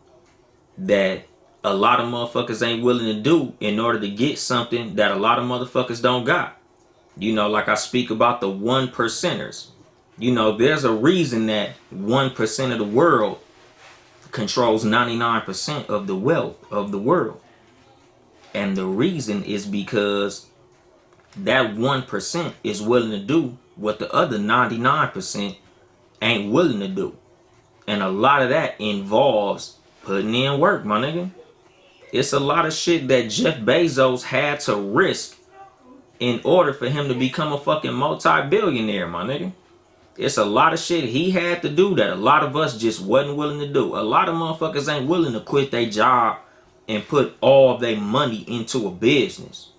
that a lot of motherfuckers ain't willing to do in order to get something that a lot of motherfuckers don't got. You know, like I speak about the 1%ers. You know, there's a reason that 1% of the world controls 99% of the wealth of the world. And the reason is because that 1% is willing to do what the other 99% ain't willing to do. And a lot of that involves putting in work, my nigga. It's a lot of shit that Jeff Bezos had to risk in order for him to become a fucking multi-billionaire, my nigga. It's a lot of shit he had to do that a lot of us just wasn't willing to do. A lot of motherfuckers ain't willing to quit their job and put all their money into a business.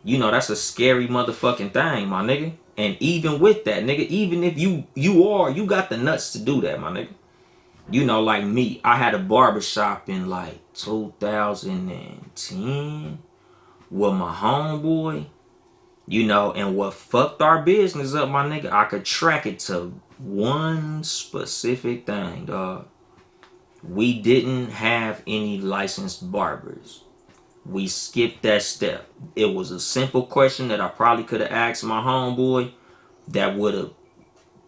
You know, that's a scary motherfucking thing, my nigga. And even with that, nigga, even if you got the nuts to do that, my nigga. You know, like me, I had a barbershop in like 2010 with my homeboy. You know, and what fucked our business up, my nigga, I could track it to one specific thing, dog. We didn't have any licensed barbers. We skipped that step. It was a simple question that I probably could have asked my homeboy, that would have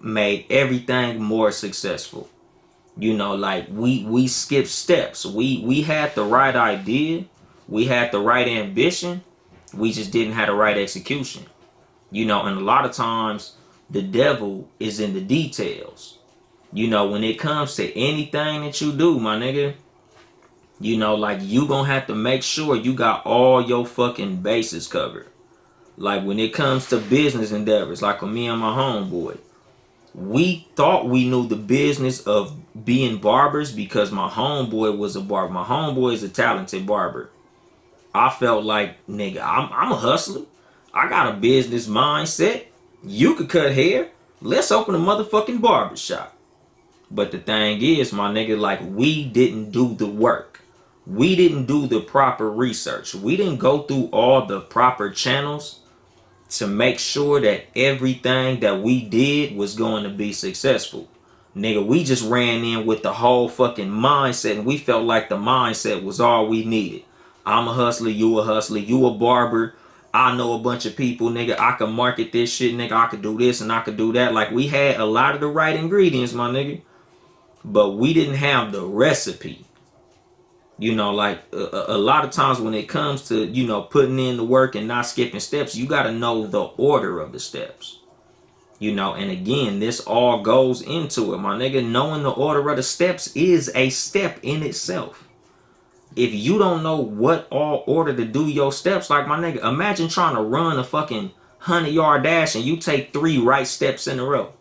made everything more successful. You know, like we skipped steps. We had the right idea, we had the right ambition, we just didn't have the right execution. You know, and a lot of times the devil is in the details. You know, when it comes to anything that you do, my nigga, you know, like you gonna have to make sure you got all your fucking bases covered. Like when it comes to business endeavors, like with me and my homeboy, we thought we knew the business of being barbers because my homeboy was a barber. My homeboy is a talented barber. I felt like, nigga, I'm a hustler. I got a business mindset. You could cut hair. Let's open a motherfucking barber shop. But the thing is, my nigga, like we didn't do the work. We didn't do the proper research. We didn't go through all the proper channels to make sure that everything that we did was going to be successful. Nigga, we just ran in with the whole fucking mindset and we felt like the mindset was all we needed. I'm a hustler, you a barber. I know a bunch of people, nigga. I can market this shit, nigga. I could do this and I could do that. Like we had a lot of the right ingredients, my nigga. But we didn't have the recipe. You know, like a lot of times when it comes to, you know, putting in the work and not skipping steps, you got to know the order of the steps. You know, and again, this all goes into it, my nigga. Knowing the order of the steps is a step in itself. If you don't know what all order to do your steps, like my nigga, imagine trying to run a fucking 100-yard dash and you take 3 right steps in a row.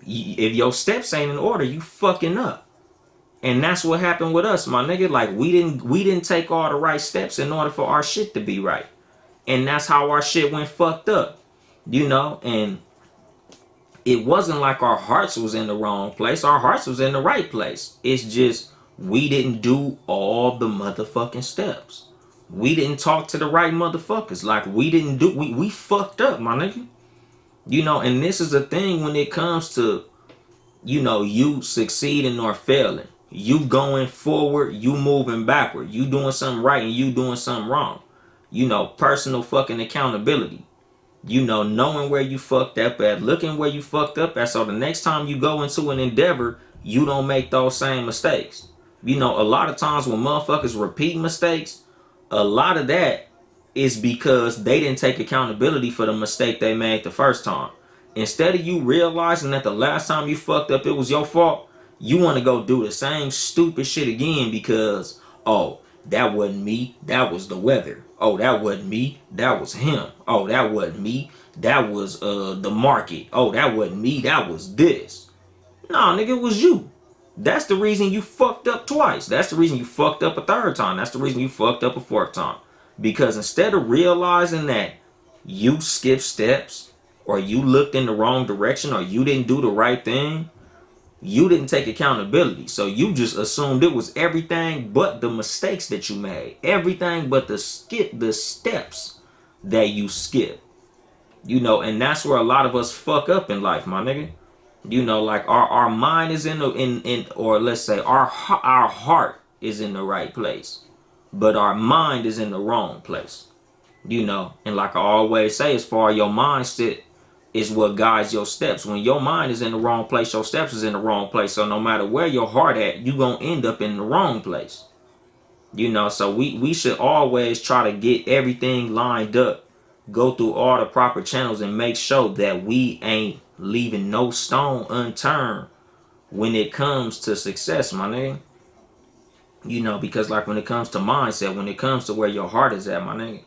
If your steps ain't in order, you fucking up. And that's what happened with us, my nigga. Like we didn't take all the right steps in order for our shit to be right. And that's how our shit went fucked up. You know, and it wasn't like our hearts was in the wrong place. Our hearts was in the right place. It's just we didn't do all the motherfucking steps. We didn't talk to the right motherfuckers. Like we fucked up, my nigga. You know, and this is the thing when it comes to, you know, you succeeding or failing. You going forward, you moving backward. You doing something right and you doing something wrong. You know, personal fucking accountability. You know, knowing where you fucked up at, looking where you fucked up at, so the next time you go into an endeavor, you don't make those same mistakes. You know, a lot of times when motherfuckers repeat mistakes, a lot of that is because they didn't take accountability for the mistake they made the first time. Instead of you realizing that the last time you fucked up it was your fault, you want to go do the same stupid shit again because, oh, that wasn't me, that was the weather. Oh, that wasn't me, that was him. Oh, that wasn't me, that was the market. Oh, that wasn't me, that was this. Nah, nigga, it was you. That's the reason you fucked up twice. That's the reason you fucked up a third time. That's the reason you fucked up a fourth time. Because instead of realizing that you skipped steps or you looked in the wrong direction or you didn't do the right thing, you didn't take accountability. So you just assumed it was everything but the mistakes that you made. Everything but the steps that you skipped. You know, and that's where a lot of us fuck up in life, my nigga. You know, like our mind is in or let's say our heart is in the right place, but our mind is in the wrong place. You know, and like I always say, as far as your mindset is what guides your steps. When your mind is in the wrong place, your steps is in the wrong place. So no matter where your heart at, you gonna end up in the wrong place. You know, so we should always try to get everything lined up, go through all the proper channels and make sure that we ain't leaving no stone unturned when it comes to success, my nigga. You know, because like when it comes to mindset, when it comes to where your heart is at, my nigga,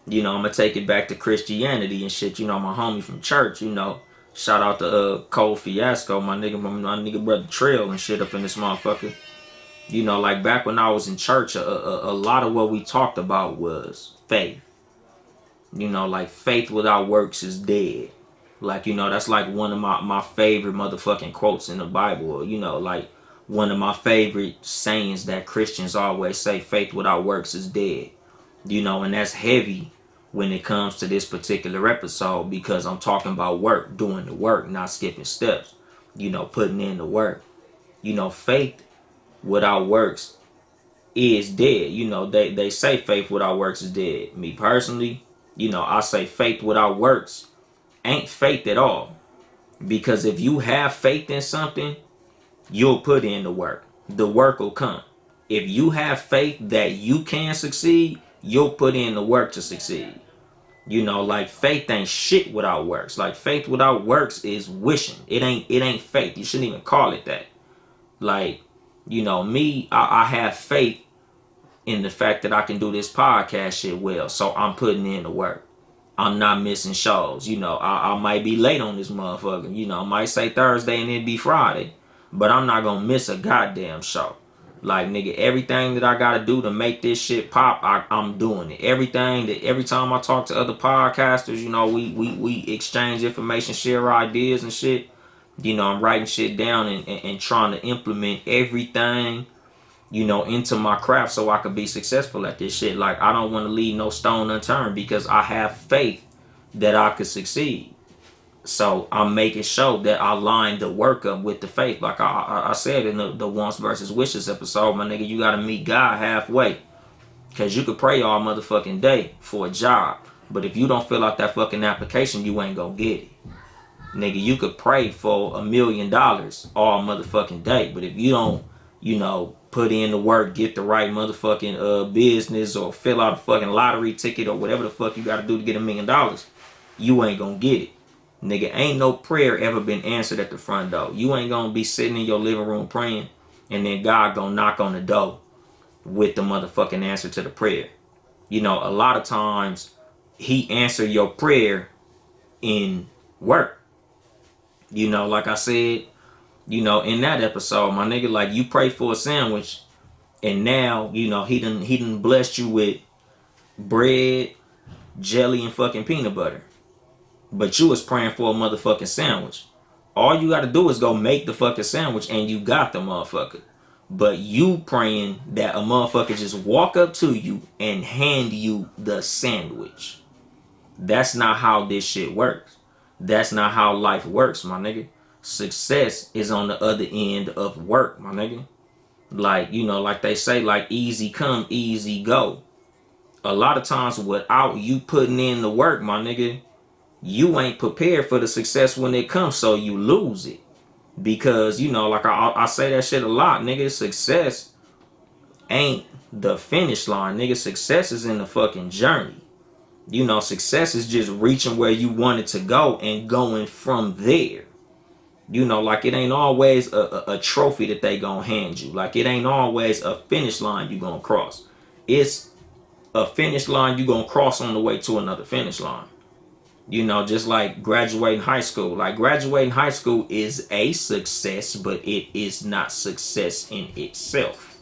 you know, I'm gonna take it back to Christianity and shit. You know, my homie from church, you know, shout out to Cole Fiasco, my nigga brother Trail and shit up in this motherfucker. You know, like back when I was in church, a lot of what we talked about was faith. You know, like faith without works is dead. Like, you know, that's like one of my favorite motherfucking quotes in the Bible. You know, like one of my favorite sayings that Christians always say, faith without works is dead. You know, and that's heavy when it comes to this particular episode because I'm talking about work, doing the work, not skipping steps. You know, putting in the work. You know, faith without works is dead. You know, they say faith without works is dead. Me personally, you know, I say faith without works ain't faith at all. Because if you have faith in something, you'll put in the work. The work will come. If you have faith that you can succeed, you'll put in the work to succeed. Like faith ain't shit without works. Like faith without works is wishing. It ain't faith. You shouldn't even call it that. Like, me, I have faith in the fact that I can do this podcast shit well. So I'm putting in the work. I'm not missing shows. I might be late on this motherfucker. I might say Thursday and it be Friday. But I'm not gonna miss a goddamn show. Like, nigga, everything that I gotta do to make this shit pop, I'm doing it. Every time I talk to other podcasters, we exchange information, share ideas and shit. I'm writing shit down and trying to implement everything, into my craft so I could be successful at this shit. Like, I don't want to leave no stone unturned because I have faith that I could succeed. So I'm making sure that I line the work up with the faith. Like I said in the wants versus wishes episode, my nigga, you gotta meet God halfway. Cause you could pray all motherfucking day for a job. But if you don't fill out that fucking application, you ain't gonna get it. Nigga, you could pray for $1 million all motherfucking day. But if you don't, put in the work, get the right motherfucking business, or fill out a fucking lottery ticket, or whatever the fuck you gotta do to get $1 million, you ain't gonna get it. Nigga, ain't no prayer ever been answered at the front door. You ain't gonna be sitting in your living room praying, and then God gonna knock on the door with the motherfucking answer to the prayer. A lot of times he answer your prayer in work. Like I said, in that episode, my nigga, like, you pray for a sandwich, and now, he done blessed you with bread, jelly, and fucking peanut butter. But you was praying for a motherfucking sandwich. All you gotta do is go make the fucking sandwich and you got the motherfucker. But you praying that a motherfucker just walk up to you and hand you the sandwich. That's not how this shit works. That's not how life works, my nigga. Success is on the other end of work, my nigga. Like, like they say, like, easy come, easy go. A lot of times without you putting in the work, my nigga, you ain't prepared for the success when it comes, so you lose it. Because, like I say that shit a lot, nigga, success ain't the finish line, nigga. Success is in the fucking journey. Success is just reaching where you want it to go and going from there. Like, it ain't always a trophy that they gonna hand you. Like, it ain't always a finish line you gonna cross. It's a finish line you gonna cross on the way to another finish line. Just like graduating high school. Like, graduating high school is a success, but it is not success in itself.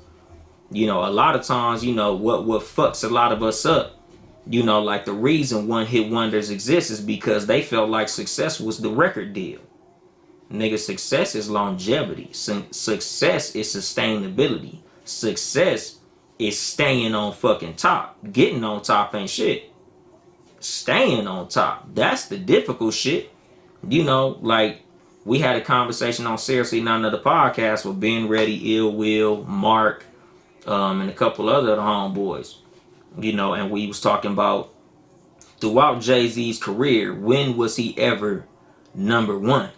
A lot of times, what fucks a lot of us up, like, the reason one hit wonders exist is because they felt like success was the record deal. Nigga, success is longevity. Success is sustainability. Success is staying on fucking top. Getting on top ain't shit. Staying on top, that's the difficult shit. Like, we had a conversation on Seriously Not Another Podcast with Ben Ready, Ill Will, Mark, and a couple other homeboys. And we was talking about, throughout Jay-Z's career, when was he ever number one?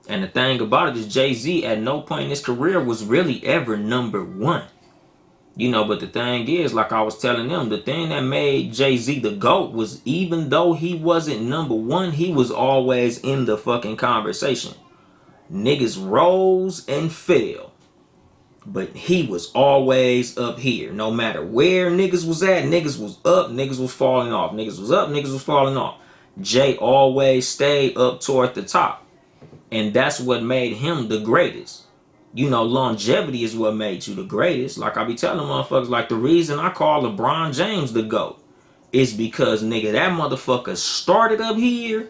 And the thing about it is, Jay-Z at no point in his career was really ever number one. But the thing is, like I was telling them, the thing that made Jay-Z the GOAT was, even though he wasn't number one, he was always in the fucking conversation. Niggas rose and fell, but he was always up here. No matter where niggas was at, niggas was up, niggas was falling off. Niggas was up, niggas was falling off. Jay always stayed up toward the top. And that's what made him the greatest. Longevity is what made you the greatest. Like, I be telling motherfuckers, like, the reason I call LeBron James the GOAT is because, nigga, that motherfucker started up here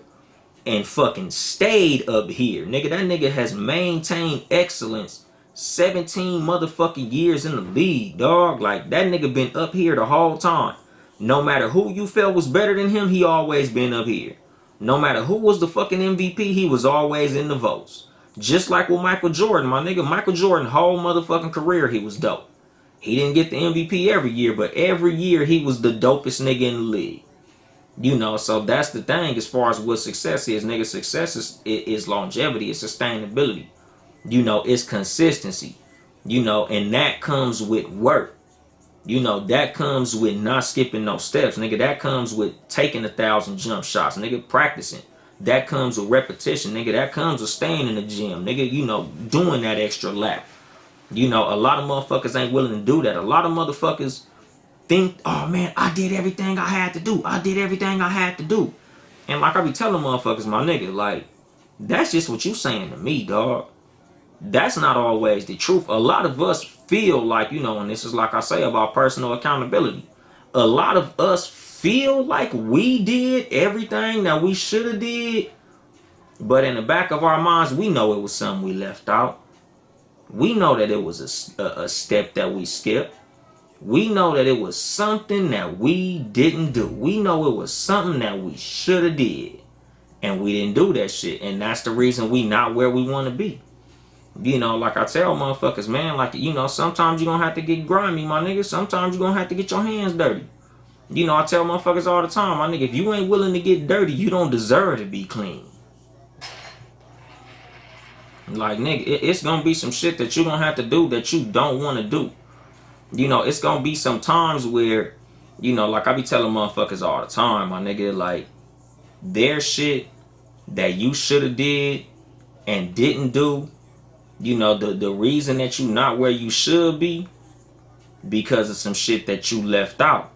and fucking stayed up here. Nigga, that nigga has maintained excellence 17 motherfucking years in the league, dog. Like, that nigga been up here the whole time. No matter who you felt was better than him, he always been up here. No matter who was the fucking MVP, he was always in the votes. Just like with Michael Jordan, my nigga. Michael Jordan, whole motherfucking career, he was dope. He didn't get the MVP every year, but every year he was the dopest nigga in the league. You know, so that's the thing as far as what success is. Nigga, success is longevity, it's sustainability. You know, it's consistency. You know, and that comes with work. You know, that comes with not skipping no steps. Nigga, that comes with taking 1,000 jump shots. Nigga, practicing. That comes with repetition. Nigga, that comes with staying in the gym. Nigga, you know, doing that extra lap. You know, a lot of motherfuckers ain't willing to do that. A lot of motherfuckers think, oh man, I did everything I had to do. I did everything I had to do. And like I be telling motherfuckers, my nigga, like, that's just what you saying to me, dog. That's not always the truth. A lot of us feel like, you know, and this is like I say about personal accountability. A lot of us feel like we did everything that we should have did, but in the back of our minds, we know it was something we left out. We know that it was a step that we skipped. We know that it was something that we didn't do. We know it was something that we should have did, and we didn't do that shit. And that's the reason we not where we want to be. You know, like I tell motherfuckers, man, like, you know, sometimes you're gonna have to get grimy, my nigga. Sometimes you're gonna have to get your hands dirty. You know, I tell motherfuckers all the time, my nigga, if you ain't willing to get dirty, you don't deserve to be clean. Like, nigga, it's gonna be some shit that you're gonna have to do that you don't wanna do. You know, it's gonna be some times where, you know, like I be telling motherfuckers all the time, my nigga, like, there's shit that you should have did and didn't do. You know, the reason that you not where you should be because of some shit that you left out,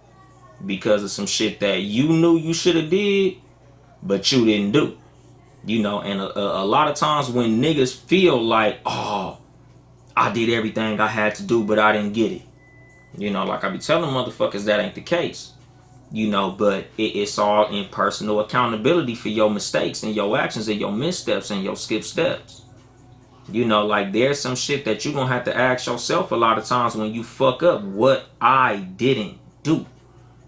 because of some shit that you knew you should have did but you didn't do. You know, and a lot of times when niggas feel like, oh, I did everything I had to do but I didn't get it, you know, like I be telling motherfuckers, that ain't the case. You know, but it's all in personal accountability for your mistakes and your actions and your missteps and your skip steps. You know, like, there's some shit that you're gonna have to ask yourself a lot of times when you fuck up. What I didn't do,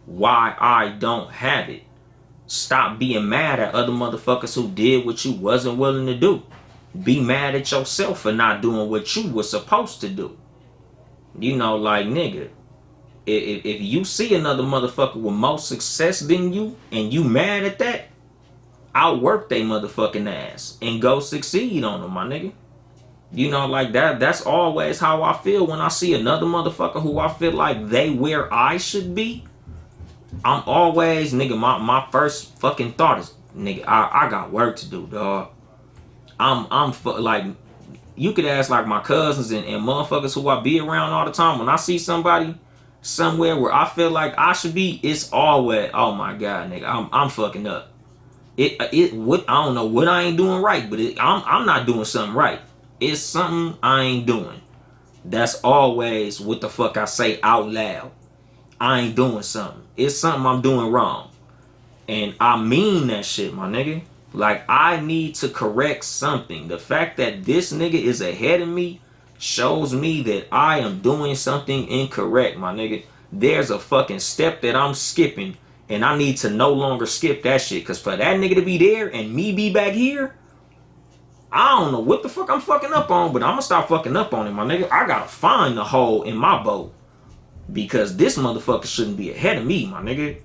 why I don't have it. Stop being mad at other motherfuckers who did what you wasn't willing to do. Be mad at yourself for not doing what you were supposed to do. You know, like, nigga, if you see another motherfucker with more success than you and you mad at that, outwork they motherfucking ass and go succeed on them, my nigga. You know, like, that's always how I feel when I see another motherfucker who I feel like they where I should be. I'm always, nigga, my first fucking thought is, nigga, I got work to do, dog. Like, you could ask like my cousins and motherfuckers who I be around all the time. When I see somebody somewhere where I feel like I should be, it's always, oh my god, nigga, I'm fucking up. What, I don't know what I ain't doing right, but I'm not doing something right. It's something I ain't doing. That's always what the fuck I say out loud. I ain't doing something. It's something I'm doing wrong. And I mean that shit, my nigga. Like, I need to correct something. The fact that this nigga is ahead of me shows me that I am doing something incorrect, my nigga. There's a fucking step that I'm skipping, and I need to no longer skip that shit. Because for that nigga to be there and me be back here, I don't know what the fuck I'm fucking up on, but I'm gonna stop fucking up on it, my nigga. I gotta find the hole in my boat. Because this motherfucker shouldn't be ahead of me, my nigga.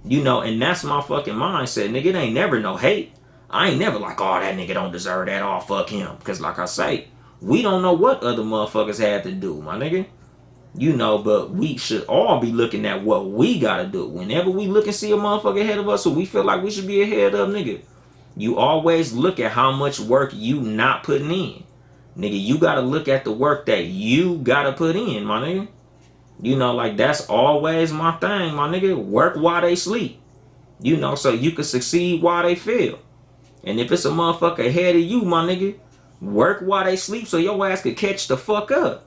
You know, and that's my fucking mindset, nigga. It ain't never no hate. I ain't never like, oh, that nigga don't deserve that. Oh, fuck him. Because like I say, we don't know what other motherfuckers had to do, my nigga. You know, but we should all be looking at what we gotta do. Whenever we look and see a motherfucker ahead of us who we feel like we should be ahead of, nigga, you always look at how much work you not putting in. Nigga, you gotta look at the work that you gotta put in, my nigga. You know, like, that's always my thing, my nigga. Work while they sleep. You know, so you can succeed while they fail. And if it's a motherfucker ahead of you, my nigga, work while they sleep so your ass could catch the fuck up.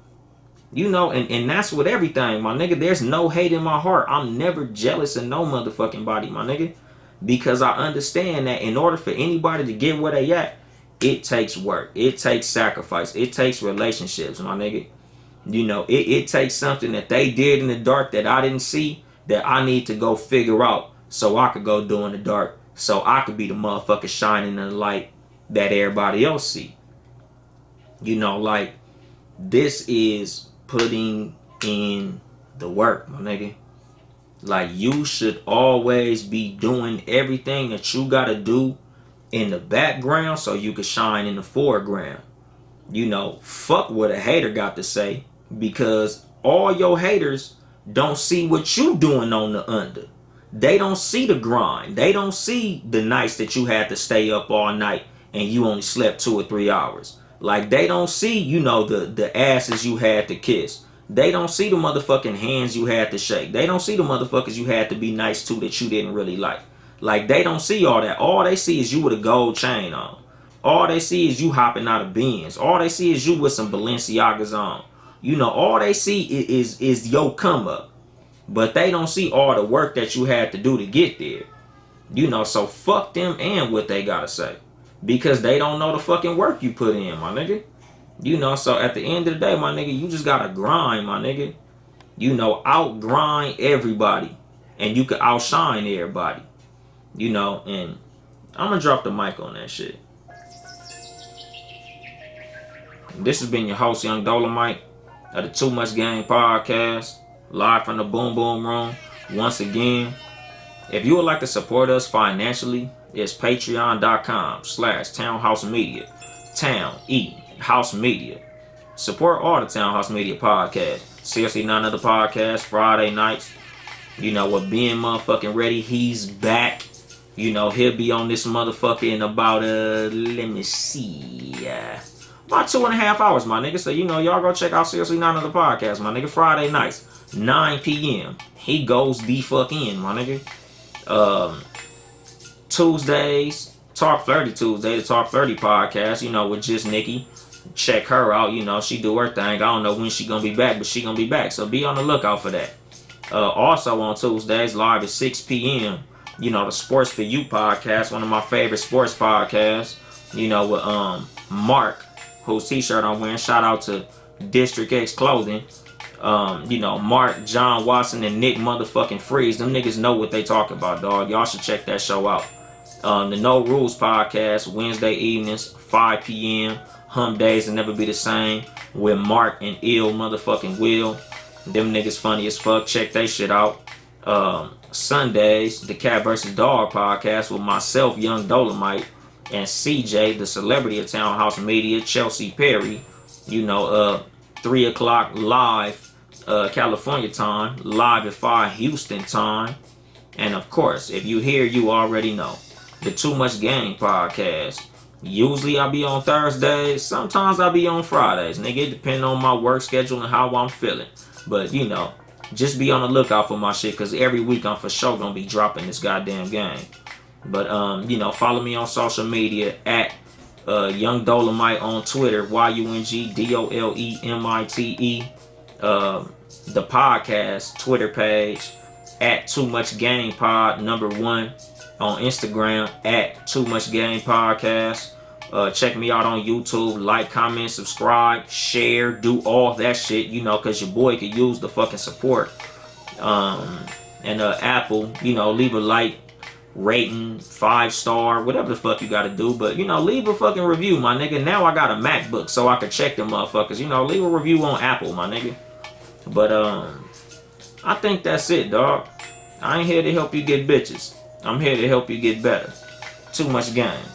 You know, and that's with everything, my nigga. There's no hate in my heart. I'm never jealous of no motherfucking body, my nigga. Because I understand that in order for anybody to get where they at, it takes work. It takes sacrifice. It takes relationships, my nigga. You know, it takes something that they did in the dark that I didn't see, that I need to go figure out so I could go do in the dark, so I could be the motherfucker shining in the light that everybody else see. You know, like, this is putting in the work, my nigga. Like, you should always be doing everything that you gotta do in the background so you can shine in the foreground. You know, fuck what a hater got to say, because all your haters don't see what you doing on the under. They don't see the grind. They don't see the nights that you had to stay up all night and you only slept 2 or 3 hours. Like, they don't see, you know, the asses you had to kiss. They don't see the motherfucking hands you had to shake. They don't see the motherfuckers you had to be nice to that you didn't really like. Like, they don't see all that. All they see is you with a gold chain on. All they see is you hopping out of Benz. All they see is you with some Balenciagas on. You know, all they see is your come up. But they don't see all the work that you had to do to get there. You know, so fuck them and what they gotta say. Because they don't know the fucking work you put in, my nigga. You know, so at the end of the day, my nigga, you just gotta grind, my nigga. You know, out grind everybody. And you can outshine everybody. You know, and I'm gonna drop the mic on that shit. This has been your host, Yung Dolemite, of the Too Much Game podcast, live from the Boom Boom Room. Once again, if you would like to support us financially, it's patreon.com/Townhouse Media. Town, E, House Media. Support all the Townhouse Media podcasts. Seriously, none of the podcasts, Friday nights. You know, with being motherfucking ready, he's back. You know, he'll be on this motherfucker in about, let me see, about 2.5 hours, my nigga. So, you know, y'all go check out Seriously None of the podcast, my nigga. Friday nights, 9 p.m. He goes the fuck in, my nigga. Tuesdays, Talk 30 Tuesday, the Talk 30 podcast, you know, with just Nikki. Check her out, you know, she do her thing. I don't know when she gonna be back, but she gonna be back. So be on the lookout for that. Also on Tuesdays, live at 6 p.m., you know, the Sports For You podcast, one of my favorite sports podcasts, you know, with Mark, whose t-shirt I'm wearing. Shout out to District X Clothing. You know, Mark, John Watson, and Nick motherfucking Freeze. Them niggas know what they talk about, dog. Y'all should check that show out. The No Rules podcast, Wednesday evenings, 5 p.m. Hum Days Will Never Be the Same, with Mark and Ill motherfucking Will. Them niggas funny as fuck. Check they shit out. Sundays, the Cat vs. Dog podcast with myself, Yung Dolemite, and CJ, the celebrity of Townhouse Media, Chelsea Perry. You know, 3 o'clock live, California time, live at 5 Houston time. And of course, if you hear, you already know, the Too Much Game podcast. Usually I be on Thursdays, sometimes I be on Fridays. Nigga, it depends on my work schedule and how I'm feeling. But, you know, just be on the lookout for my shit, because every week I'm for sure gonna be dropping this goddamn game. But, you know, follow me on social media at Yung Dolemite on Twitter, YUNGDOLEMITE. The podcast Twitter page at Too Much Game Pod #1 on Instagram at Too Much Game Podcast. Check me out on YouTube. Like, comment, subscribe, share, do all that shit, you know, because your boy could use the fucking support. And Apple, you know, leave a like, rating, 5-star, whatever the fuck you gotta do. But, you know, leave a fucking review, my nigga. Now I got a MacBook so I can check them motherfuckers. You know, leave a review on Apple, my nigga. But, I think that's it, dog. I ain't here to help you get bitches. I'm here to help you get better. Too much game.